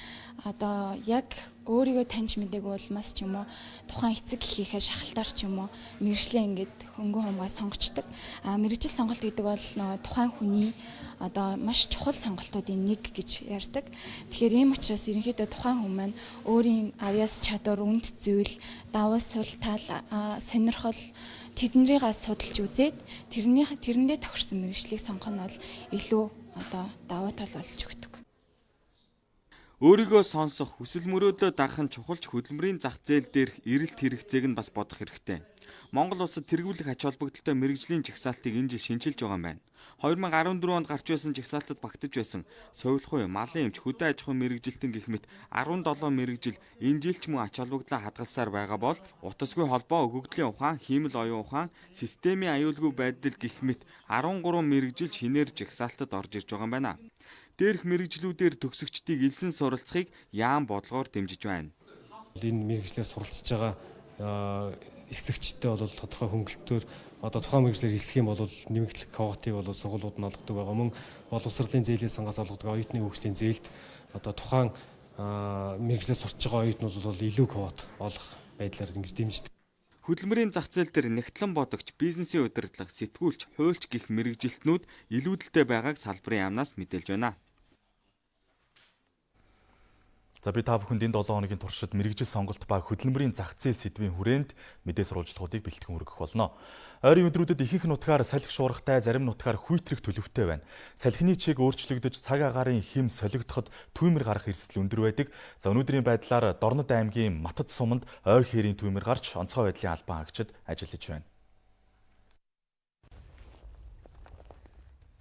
одоо яг өөрийгөө таньж мэдээг улмаас ч юм уу тухайн эцэг эхийнхээ шахалтаар ч юм уу мэрэгчлээ ингээд хөнгөн хумгаа сонгочдөг. Мэрэгжил сонголт гэдэг бол тухайн хүний одоо маш чухал сонголтуудын нэг гэж ярьдаг. Тэгэхээр ийм учраас ерөнхийдөө тухайн хүн маань өөрийн авьяас чадвар, үнд зүйл, даваа сул тал, сонирхол тэрнийгээ судалж үзээд тэрэндээ тохирсон мэрэгчлийг сонгох нь бол илүү одоо даваа тал болж өгдөг. Өөрийгөө сонсох, хүсэл мөрөөдөө дагах нь чухалч хөдөлмөрийн зах зээл дээрх эрэлт хэрэгцээг нь бас бодох хэрэгтэй. Монгол улсад тэргүүлэх ач холбогдолтой мэрэгжлийн жагсаалтыг энэ жил шинжилж байгаа юм байна. 2014 онд гарч байсан жагсаалтад багтаж байсан совилхуй, малын эмч, хөдөө аж ахуйн мэрэгжилтэн гэх мэт 17 мэрэгжил энэ жил ч мөн ач холбогдлоо хадгалсаар байгаа бол утасгүй холбоо, өгөгдлийн ухаан, хиймэл оюун ухаан, системийн аюулгүй байдал гэх мэт 13 мэрэгжил шинээр жагсаалтад орж ирж байгаа юм байна. Дээрх мэрэгжлүүдээр төгсөгчдийг элсэн суралцахыг яам бодлогоор дэмжиж байна. Энэ мэрэгжлээр суралцж байгаа эсэгчтэй бол тодорхой хөнгөлөлтөөр одоо тухайн мэрэгжлэр хэлсэх юм бол нэмэгдэх квотыг бол сургуулиуд нь олгодог байгаа. Мөн боловсролын зээлийн сангаас олгодог оюутны хөгжлийн зээлд одоо тухайн мэрэгжлээр сурч байгаа оюутнууд бол илүү квот олох байдлаар ингэж дэмждэг. Хөдөлмөрийн зах зээл дээр нэгтлэн бодогч, бизнесийн удирдлага, сэтгүүлч, хуульч гэх мэрэгжилтнүүд илүүдэлтэй байгааг салбарын яамнаас мэдээлж байна. За би та бүхэнд энэ 7 хоногийн туршид мэрэгжил сонголт ба хөдөлмөрийн зах зээл сэдвийн хүрээнд мэдээ сурвалжлагуудыг бэлтгэн хүргэх болно. Ойрын өдрүүдэд ихэнх нутгаар салхи шуургатай, зарим нутгаар хүйтрэх төлөвтэй байна. Салхины чиг өөрчлөгдөж цаг агаарын хэм солигдоход түүмэр гарах эрсдэл өндөр байдаг. За өнөөдрийн байдлаар Дорнод аймгийн Матад суманд ой хээрийн түүмэр гарч онцгой байдлын албан хаагчид ажиллаж байна.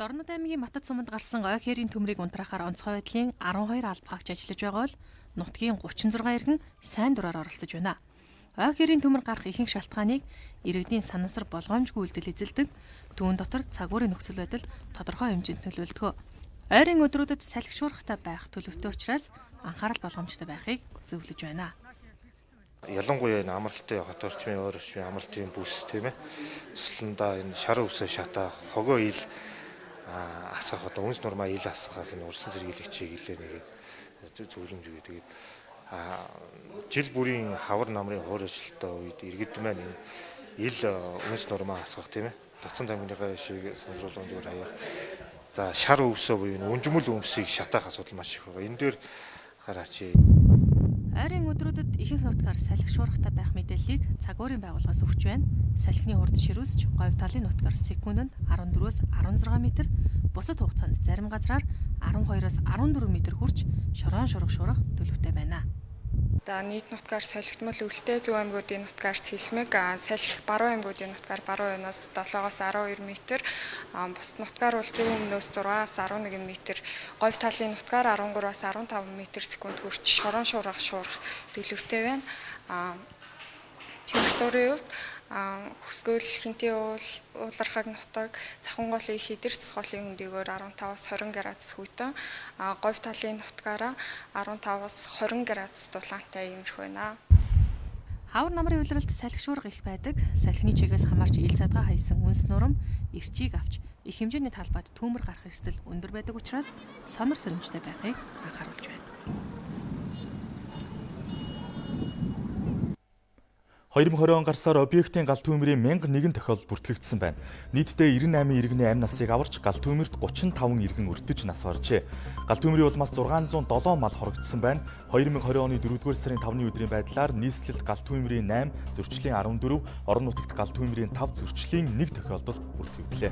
Дорнод аймгийн Матад суманд гарсан ой хээрийн төмрийг унтраахаар онцгой байдлын 12 алба хаагч ажиллаж байгаа бол нутгийн 36 иргэн сайн дураар оролцож байна. Ой хээрийн төмөр гарах ихэнх шалтгааныг иргэдийн санамсар болгоомжгүй үйлдэл эзэлдэг, түүн дотор цагуурын нөхцөл байдал тодорхой хэмжээнд нөлөөлдөг. Ойрын өдрүүдэд салхи шуургатай байх төлөвтэй учраас анхаарал болгоомжтой байхыг зөвлөж байна. Ялангуяа энэ амралтын хот орчмын өөр орчмын амралтын бүс тийм ээ. Цусландаа энэ шар үсээ шатаа хогоо ил асах одоо үнс нурмаа ил асахаас энэ урсан зэрэглэгчийг илээ нэг зөвлөмж өгөө. Тэгээд жил бүрийн хавар намрын хуур ажилтаа үед иргэд маань энэ ил үнс нурмаа асгах тийм ээ. Татсан тамгиныхаа шиг сануулгын зүгээр хаяах. За шар өвсөө буюу өнжмөл өмсийг шатаах асуудал маш их байгаа. Энэ дээр гараач. Ойрын өдрүүдэд ихэнх нутгаар салхи шуургатай байх мэдээллийг цагуурын байгууллагаас өгч байна. Салхины хурд ширүүсч говь талын нутгаар секундэд 14-өөс 16 м, бусад хугацаанд зарим газраар 12-оос 14 м хүрч шорон шурах шурах төлөвтэй байна. Нийт нутгаар солигдмол өвөлтэй зөв аймагуудын нутгаар цэлмэг, салхи баруун аймагуудын нутгаар баруун юунаас 7-оос 12 м, бусад нутгаар бол зөв өмнөөс 6-аас 11 м, говь талын нутгаар 13-аас 15 м/сек хүрч шорон шурах төлөвтэй байна. Температурын хувьд хөсгөл хинтээ уулархаг нутаг, завхан голын хидэр цэцголын өндөөгөөр 15-аас 20 градус хүйтэн, говь талын нутгаараа 15-аас 20 градус дулаантай иймэрхүү байна. Хавар намрын улиралд салхи шуурга их байдаг. Салхины чигээс хамаарч ил задгаа хайсан үнс нурам эрчийг авч их хэмжээний талбайд түүмэр гарах эрсдэл өндөр байдаг учраас сонор сөрөмжтэй байхыг анхааруулж байна. 2020 он гарсаар объектын гал түүмрийн 1001 тохиолдол бүртгэгдсэн байна. Нийтдээ 98 иргэний амь насыг аварч гал түүмэрт 35 иргэн өртөж нас баржээ. Гал түүмрийн улмаас 607 мал хорогдсон байна. 2020 оны 4-р сарын 5-ны өдрийн байдлаар нийслэлд гал түүмрийн 8, зөрчлийн 14, орон нутагт гал түүмрийн 5, зөрчлийн 1 тохиолдол бүртгэгдлээ.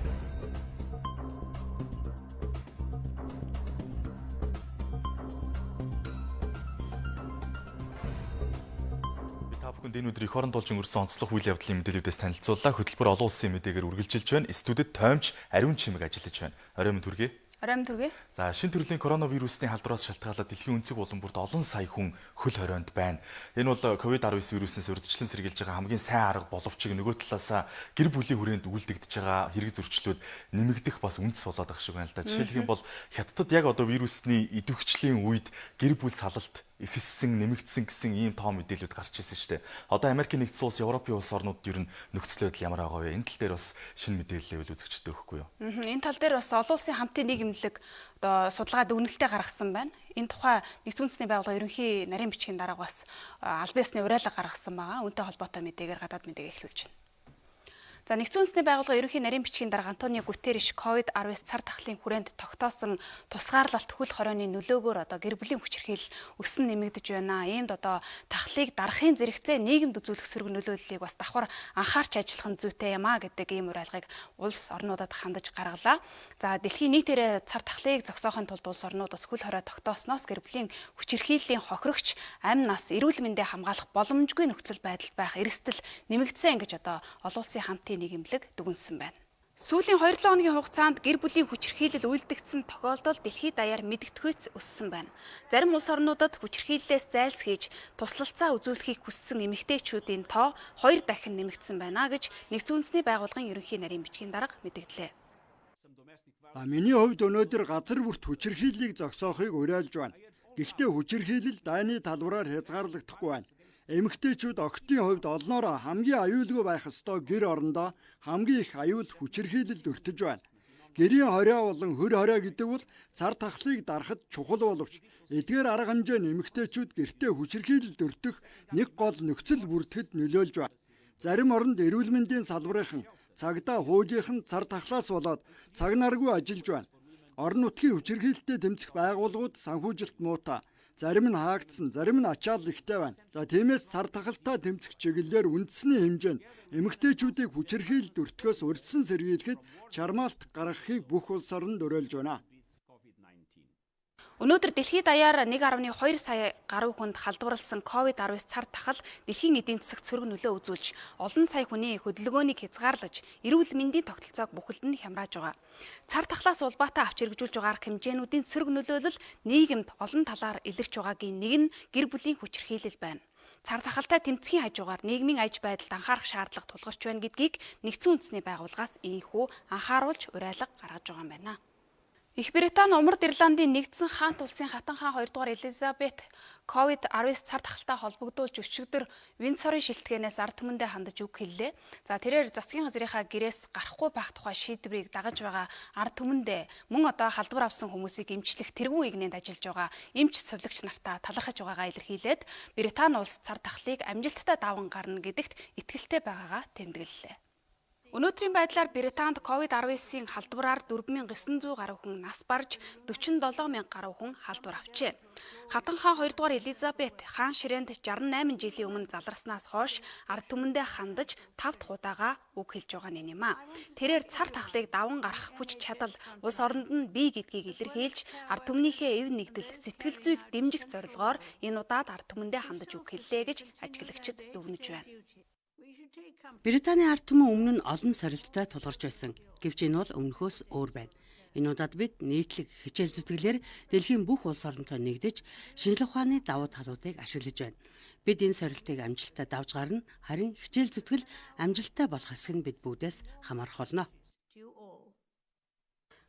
Энэ өдөр эх орон дулж өнгөрсөн онцлог үйл явдлын мэдээлүүдээс танилцууллаа. Хөтөлбөр олон улсын мэдээгээр үргэлжилж байна. Студид Тоймч Ариун Чимэг ажиллаж байна. Орой минь түргэе. Орой минь түргэе. За шинэ төрлийн коронавирусны халдвараас шалтгаалаад дэлхийн өнцөг улам бүрт олон сая хүн хөл хорионд байна. Энэ бол COVID-19 вируснаас урьдчилан сэргийлж байгаа хамгийн сайн арга боловч нөгөө талаас гэр бүлийн хүрээнд үлдэгдэж байгаа хэрэг зөрчлүүд нэмэгдэх бас үндэс болоод байгаа шиг байна л да. Жишээлх юм бол Хятадд яг одоо вирусны идэвхжлийн үед гэр бүл салалт ихссэн, нэмэгдсэн гэсэн ийм тоо мэдээлүүд гарч ирсэн шүү дээ. Одоо Америкийн нэгдсэн улс, Европын улс орнууд ер нь нөхцөл байдал ямар байгаа вэ? Энэ тал дээр бас шинэ мэдээлэл үзэгчдэд өгөхгүй юу? Энэ тал дээр бас олон улсын хамтын нийгэмлэг одоо судалгаад өгнөлтөө гаргасан байна. Энэ тухай нэгдсэн үндэсний байгууллага ерөнхий нарийн бичгийн дарга бас албан ёсны уриалга гаргасан байгаа. Үүнтэй холбоотой мэдээгээр гадаад мэдээ эхлүүлж байна. За нэгдсэн үндэсний байгууллагын ерөнхий нарийн бичгийн дарга Антонио Гутерриш COVID-19 цар тахлын хүрээнд тогтоосон тусгаарлалт хөл хорионы нөлөөгөөр одоо гэр бүлийн хүчирхийлэл өсөн нэмэгдэж байна. Иймд одоо тахлыг дарахын зэрэгцээ нийгэмд үзүүлэх сөрөг нөлөөллийг бас давхар анхаарч ажиллах нь зүйтэй юм а гэдэг ийм уриалгыг улс орнуудад хандаж гаргалаа. За дэлхийн нийтээрээ цар тахлыг зогсоохын тулд улс орнууд бас хөл хорой тогтоосноос гэр бүлийн хүчирхийллийн хохирогч, амь нас, эрүүл мэндийг хамгаалах боломжгүй нөхцөл байдалд байх эрсдэл нэмэгдсэн гэж одоо олон улсын хамтын нийгэмлэг дүгнсэн байна. Сүүлийн 2-7 хоногийн хугацаанд гэр бүлийн хүчирхийлэл үйлдэгдсэн тохиолдол дэлхийд даяар мэдэгдэхүйц өссөн байна. Зарим улс орнуудад хүчирхийллээс зайлсхийж туслалцаа үзүүлэхийг хүссэн эмэгтэйчүүдийн тоо 2 дахин нэмэгдсэн байна гэж нэгдсэн үндэсний байгууллагын ерөнхий нарийн бичгийн дарга мэдгдлээ. Миний хувьд өнөөдөр газар бүрт хүчирхийллийг зогсоохыг уриалж байна. Гэхдээ хүчирхийлэл дайны талбараар хязгаарлагдахгүй байна. Эмэгтэйчүүд октын хувьд олноороо хамгийн аюулгүй байх ёстой гэр орондоо хамгийн их аюул хүчирхийлэлд өртөж байна. Гэрийн хорио болон хөр хорио гэдэг бол цар тахлыг дарахад чухал боловч эдгээр арга хэмжээ эмэгтэйчүүд гэртээ хүчирхийлэлд өртөх нэг гол нөхцөл бүрдэхэд нөлөөлж байна. Зарим оронд эрүүл мэндийн салбарынхан цагдаа хуулийнхан цар тахлаас болоод цаг наргүй ажиллаж байна. Орон нутгийн хүчирхийлэлтэд тэмцэх байгууллагууд санхүүжилт муутай. Зарим нь хаагдсан, зарим нь ачаал ихтэй байна. За тиймээс цар тахалтай тэмцэх чиглэлээр үндэсний хэмжээнд эмэгтэйчүүдийг хүчирхийлэлд өртгөөс урьдчилан сэргийлэхэд чармаалт гаргахыг бүх улс оронд уриалж байна. Өнөөдөр дэлхийд даяар 1.2 сая гаруй хүнд халдварласан COVID-19 цар тахал дэлхийн эдийн засагт сөрөг нөлөө үзүүлж, олон сая хүний хөдөлгөөнийг хязгаарлаж, эрүүл мэндийн тогтолцоог бүхэлд нь хямрааж байгаа. Цар тахлаас улбаатай авч хэрэгжүүлж байгаа хэмжээнүүдийн сөрөг нөлөөлөл нийгэмд олон талаар илэрч байгаагийн нэг нь гэр бүлийн хүчирхийлэл байна. Цар тахалтай тэмцэхийн хажуугаар нийгмийн аж байдалд анхаарах шаардлага тулгарч байна гэдгийг нэгдсэн үндэсний байгууллагаас ийхүү анхааруулж уриалга гаргаж байгаа юм байна. Их Британи Умард Ирландын нэгдсэн хаант улсын хатан хаан 2 дугаар Элизабет COVID-19 цар тахалтай холбогдуулж өчигдөр Виндсорын шилтгээнээс ард түмэндээ хандаж үг хэллээ. За тэрээр засгийн газрынхаа гэрээс гарахгүй байх тухай шийдвэрийг дагаж байгаа ард түмэндээ мөн одоо халдвар авсан хүмүүсийг эмчлэх тэргүүн игнэнд ажиллаж байгаа эмч сувлагч нартаа талархаж байгаагаа илэрхийлээд Британи улс цар тахлыг амжилттай даван гарна гэдэгт итгэлтэй байгаагаа тэмдэглэлээ. Өнөөдрийн байдлаар Британд COVID-19-ийн халдвараар 4900 гаруй хүн нас барж 47000 гаруй хүн халдвар авчээ. Хатан хаан 2 дугаар Элизабет хаан ширээнд 68 жилийн өмнө залраснаас хойш ард түмэндээ хандаж 5 дахь удаага үг хэлж байгаа юм а. Тэрээр цар тахлыг даван гарах хүч чадал улс оронд нь бий гэдгийг илэрхийлж ард түмнийхээ эв нэгдэл сэтгэл зүйг дэмжих зорилгоор энэ удаад ард түмэндээ хандаж үг хэллээ гэж ажиглагчид дүгнэж байна. Британий ард түмэн өмнө нь олон сорилттой тулгарч байсан. Гэвч энэ бол өмнөхөөс өөр байна. Энэ удаад бид нийтлэг хичээл зүтгэлээр дэлхийн бүх улс оронтой нэгдэж шинжлэх ухааны давуу талуудыг ашиглаж байна. Бид энэ сорилтыг амжилттай давж гарна, харин хичээл зүтгэл амжилттай болох хэсэг нь бид бүгдээс хамаарах болно.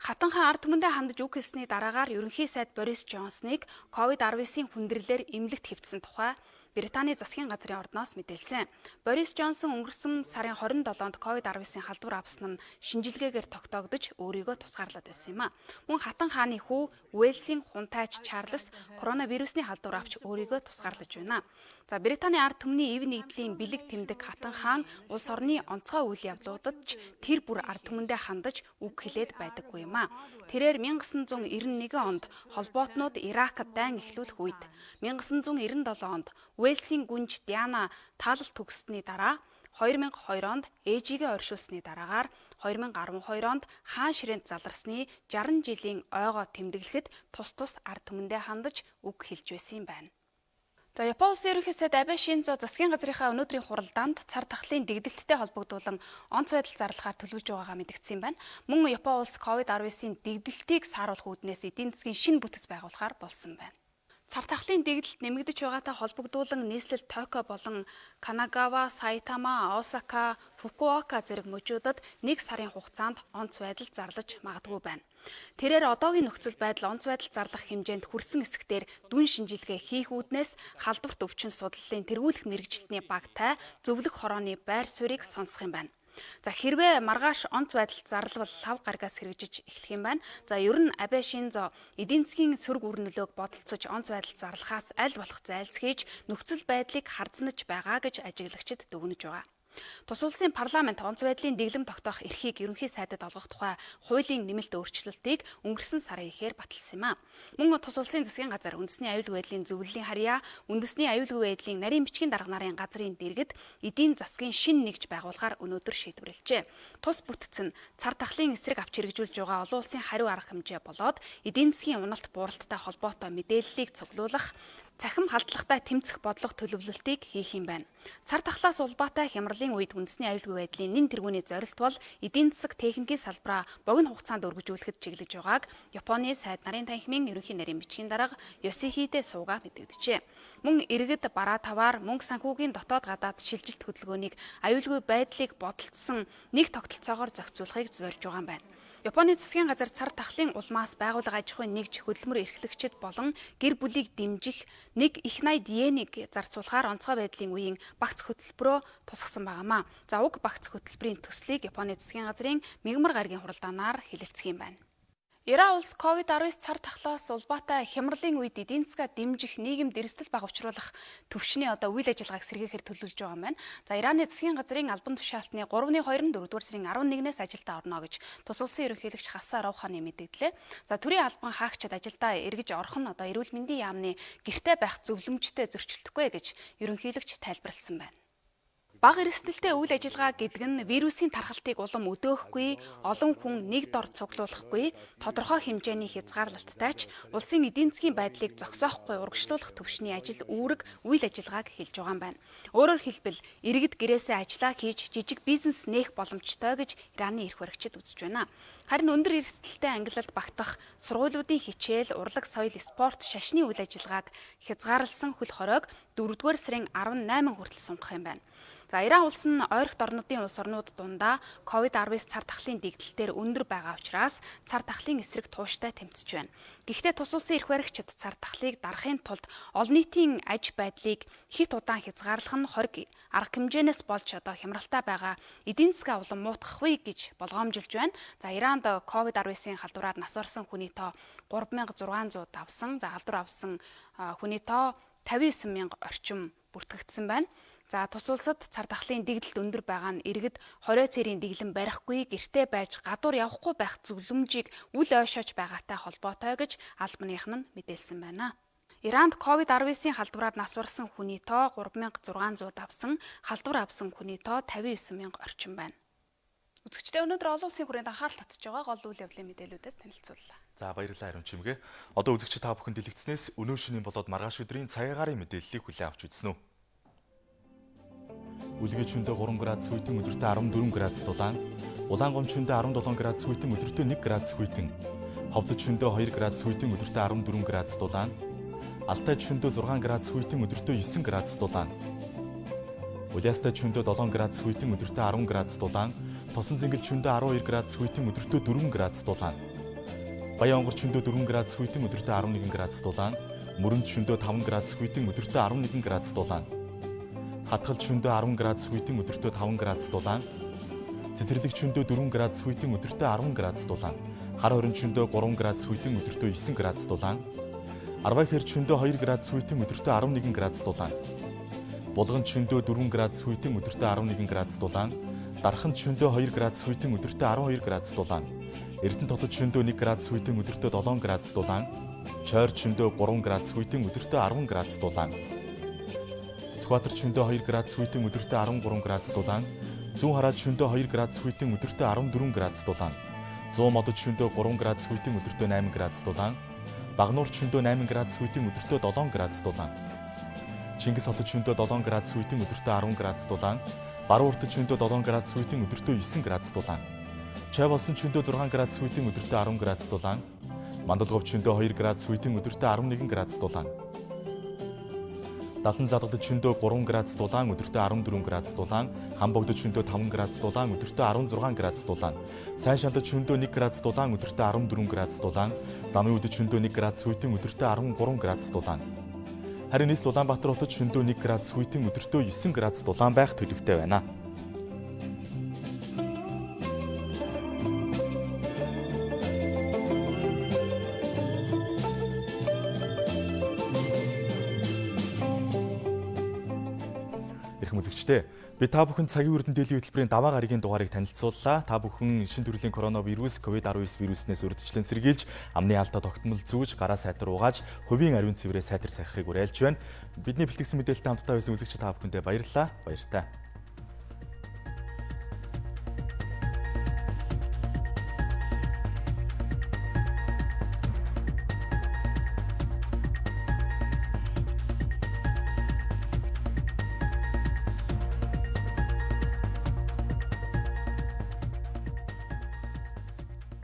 Хатан хаан ард түмэндээ хандаж үг хэлсний дараагаар ерөнхий сайд Борис Джонсныг COVID-19-ийн хүндрэлээр эмнэлэгт хэвтсэн тухай Британий засгийн газрын ордноос мэдээлсэн. Борис Джонсон өнгөрсөн сарын 27-нд COVID-19-ийн халдвар авсан нь шинжилгээгээр тогтоогдож өөрийгөө тусгаарлаад байсан юм а. Мөн хатан хааны хүү Уэльсийн хунтайч Чарльз коронавирусны халдвар авч өөрийгөө тусгаарлаж байна. За Британий ард түмний эв нэгдлийн бэлэг тэмдэг хатан хаан улс орны онцгой үйл явдлуудад ч тэр бүр ард түмэндээ хандаж үг хэлээд байдаггүй юм а. Тэрээр 1991 онд холбоотнууд Иракт дайн эхлүүлэх үед 1997 онд Уэльсийн гүнж Диана таалал төгссөний дараа 2002 онд ээжигээ оршуулсны дараагаар 2012 онд хаан ширээнд заларсны 60 жилийн ойгоо тэмдэглэхэд тус ард түмэндээ хандаж үг хэлж байсан юм байна. За Японы улсын ерөнхий сайд Абе Шинзо засгийн газрынхаа өнөөдрийн хуралдаанд цар тахлын дэгдэлттэй холбогдуулан онц байдал зарлахаар төлөвлөж байгаагаа мэдгдсэн юм байна. Мөн Японы улс COVID-19-ийн дэгдэлтийг сааруулах үүднээс эдийн засгийн шинэ бүтэц байгуулахаар болсон байна. Цар тахлын дэгдэлт нэмэгдэж байгаатай холбогдуулан нийслэл Токио болон Канагава, Сайтама, Осака, Фукуока зэрэг мужуудад 1 сарын хугацаанд онц байдал зарлаж магадгүй байна. Тэрээр одоогийн нөхцөл байдал онц байдал зарлах хэмжээнд хүрсэн хэсгээр дүн шинжилгээ хийх үүднээс халдварт өвчин судлалын тэргүүлэх мэрэгжилтний багтай зөвлөх хорооны байр суурийг сонсох юм байна. За хэрвээ маргааш онц байдалд зарлал лав гаргаас хэрэгжиж эхлэх юм байна. За ер нь Абе Шинзо эдийн засгийн сөрөг үр нөлөөг бодолцож онц байдалд зарлахаас аль болох зайлсхийж нөхцөл байдлыг харзнаж байгаа гэж ажиглагчид дүгнэж байгаа. Тус улсын парламент онц байдлын дэглэм тогтоох эрхийг ерөнхий сайдад олгох тухай хуулийн нэмэлт өөрчлөлтийг өнгөрсөн сарын ихээр баталсан юм а. Мөн тус улсын засгийн газар үндэсний аюулгүй байдлын зөвлөлийн харьяа, үндэсний аюулгүй байдлын нарийн бичгийн дарга нарын газрын дэргэд эдийн засгийн шин нэгж байгуулахаар өнөөдөр шийдвэрлэжээ. Тус бүтц нь цар тахлын эсрэг авч хэрэгжүүлж байгаа олон улсын хариу арга хэмжээ болоод эдийн засгийн уналт бууралттай холбоотой мэдээллийг цуглуулах, цахим халдлагатай тэмцэх бодлого төлөвлөлтийг хийх юм байна. Цар тахлаас улбаатай хямралын үед үндэсний аюулгүй байдлын нэн тэргүүний зорилт бол эдийн засаг техникийн салбараа богино хугацаанд өргөжүүлэхэд чиглэж байгааг Японы сайд нарын танхимын ерөнхий нарийн бичгийн дарга Йосихиде Сууга мэдэгджээ. Мөн иргэд бараа таваар мөнгө санхүүгийн дотоод гадаад шилжилт хөдөлгөөнийг аюулгүй байдлыг бодолцсон нэг тогтолцоогоор зохицуулахыг зорж байгаа юм байна. Японы засгийн газар цар тахлын улмаас байгууллага аж ахуйн нэгж хөдөлмөр эрхлэгчид болон гэр бүлийг дэмжих 1.80 йенийг зарцуулахаар онцгой байдлын үеийн багц хөтөлбөрөө тусгасан байнамаа. За уг багц хөтөлбөрийн төслийг Японы засгийн газрын мигмар гарагийн хуралдаанаар хэлэлцэх юм байна. Иран улс COVID-19 цар тахлаас улбаатай хямралын үед эдийн засгаа дэмжих нийгэмд эрсдэл баг учруулах төвшний үйл ажиллагааг сэргээхээр төлөвлөж байгаа юм байна. За Ираны засгийн газрын албан тушаалтны 3-ны 2-4-р сарын 11-ээс ажилдаа орно гэж тус улсын ерөнхийлөгч Хасан Роуханы мэдээллээ. За төрийн албан хаагчид ажилдаа эргэж орох нь эрүүл мэндийн яамны гэртээ байх зөвлөмжтэй зөрчилдөхгүй гэж ерөнхийлөгч тайлбарласан байна. Бага эрсдэлтэй үйл ажиллагаа гэдэг нь вирусын тархалтыг улам өдөөхгүй, олон хүн нэг дор цуглуулахгүй, тодорхой хэмжээний хязгаарлалттай ч улсын эдийн засгийн байдлыг зогсоохгүй урагшлуулах төвшний ажил үүрэг үйл ажиллагааг хэлж байгаа юм байна. Өөрөөр хэлбэл иргэд гэрээсээ ажиллаа хийж жижиг бизнес нээх боломжтой гэж Ираны эрх баригчид үзэж байна. Харин өндөр эрсдэлтэй ангилалд багтах сургуулиудын хичээл, урлаг, соёл, спорт, шашны үйл ажиллагааг хязгаарласан хөл хоройг 4-р сарын 18 хүртэл сунгах юм байна. За Иран улс нь ойролт орнуудын улс орнууд дундаа COVID-19 цар тахлын дэгдэлтээр өндөр байгаа учраас цар тахлын эсрэг тууштай тэмцэж байна. Гэхдээ тус улсын эрх баригчид цар тахлыг дарахын тулд олон нийтийн аж байдлыг хит удаан хязгаарлах нь хориг арга хэмжээнээс болж хямралтай байгаа эдийн засгаа улам муутгахгүй гэж болгоомжилж байна. За Иранд COVID-19-ийн халдвараар нас барсан хүний тоо 3600 давсан, за халдвар авсан хүний тоо 59000 орчим бүртгэгдсэн байна. За тус улсад цар тахлын дэгдэлт өндөр байгаа нь иргэд 20 цэрийн дэглэм барихгүй, гэртээ байж гадуур явахгүй байх зөвлөмжийг үл ойшоож байгаатай холбоотой гэж албаных нь мэдээлсэн байна. Иранд COVID-19-ийн халдвараар нас барсан хүний тоо 3600 давсан, халдвар авсан хүний тоо 59000 орчим байна. Үзэгчдээ өнөөдөр олон улсын хүрээнд анхаарал татж байгаа гол үйл явдлын мэдээлүүдээс танилцууллаа. За баярлалаа Ариун Чимгээ. Одоо үзэгчид та бүхэн дэлгэцнээс өнөө шөнийн болоод маргааш өдрийн цагаагаарын мэдээллийг хүлээн авч үзнэ үү. Үлгэж шөндөө 3 градус хүйтэн өдөртөө 14 градус дулаан, Улаангом шөндөө 17 градус хүйтэн өдөртөө 1 градус хүйтэн, Ховдод шөндөө 2 градус хүйтэн өдөртөө 14 градус дулаан, Алтайд шөндөө 6 градус хүйтэн өдөртөө 9 градус дулаан, Улаастайд шөндөө 7 градус хүйтэн өдөртөө 10 градус дулаан, Тосон зэнгэл шөндөө 12 градус хүйтэн өдөртөө 4 градус дулаан, Баянгор шөндөө 4 градус хүйтэн өдөртөө 11 градус дулаан, Мөрөнд шөндөө 5 градус хүйтэн өдөртөө 11 градус дулаан, Хатгал шөндөө 10 градус хүйтэн өдөртөө 5 градус дулаан, Цэцэрлэг шөндөө 4 градус хүйтэн өдөртөө 10 градус дулаан, Хар хорин шөндөө 3 градус хүйтэн өдөртөө 9 градус дулаан, Арвай хэр шөндөө 2 градус хүйтэн өдөртөө 11 градус дулаан, Булганд шөндөө 4 градус хүйтэн өдөртөө 11 градус дулаан, Дарханд шөндөө 2 градус хүйтэн өдөртөө 12 градус дулаан, Эрдэнэ хотод шөндөө 1 градус хүйтэн өдөртөө 7 градус дулаан, Чойрд шөндөө 3 градус хүйтэн өдөртөө 10 градус дулаан, Сүхбаатар шөндөө 2 градус хүйтэн өдөртөө 13 градус дулаан, Зүүн хараад шөндөө 2 градус хүйтэн өдөртөө 14 градус дулаан, 100 модод шөндөө 3 градус хүйтэн өдөртөө 8 градус дулаан, Багнуурд шөндөө 8 градус хүйтэн өдөртөө 7 градус дулаан, Чингис хотод шөндөө 7 градус хүйтэн өдөртөө 10 градус дулаан, Баруун уртад шөндөө 7 градус хүйтэн өдөртөө 9 градус дулаан, Чай болсон шөндөө 6 градус хүйтэн өдөртөө 10 градус дулаан, Мандалговд шөндөө 2 градус хүйтэн өдөртөө 11 градус дулаан, Далан задгад шөндөө 3 градус дулаан өдөртөө 14 градус дулаан, Хамбогдод шөндөө 5 градус дулаан өдөртөө 16 градус дулаан, Сайн шандад шөндөө 1 градус дулаан өдөртөө 14 градус дулаан, Замын үдэд шөндөө 1 градус хүйтэн өдөртөө 13 градус дулаан. Харин нийс Улаанбаатар хотод шөндөө 1 градус хүйтэн өдөртөө 9 градус дулаан байх төлөвтэй байна. Ирэх үзэгчдээ би та бүхэн цагийн үрдэн мэдээллийн хөтөлбөрийн даваа гарагийн дугаарыг танилцууллаа. Та бүхэн шин төрлийн коронавирус COVID-19 вируснээс урьдчилан сэргийлж, амны алдаа тогтмол зүүж, гараа сайтар угааж, хувийн ариун цэврээ сайтар сахихыг уриалж байна. Бидний бэлтгэсэн мэдээлэлтэй хамтдаа байсан үзэгч та бүхэндээ баярлалаа. Баяртай.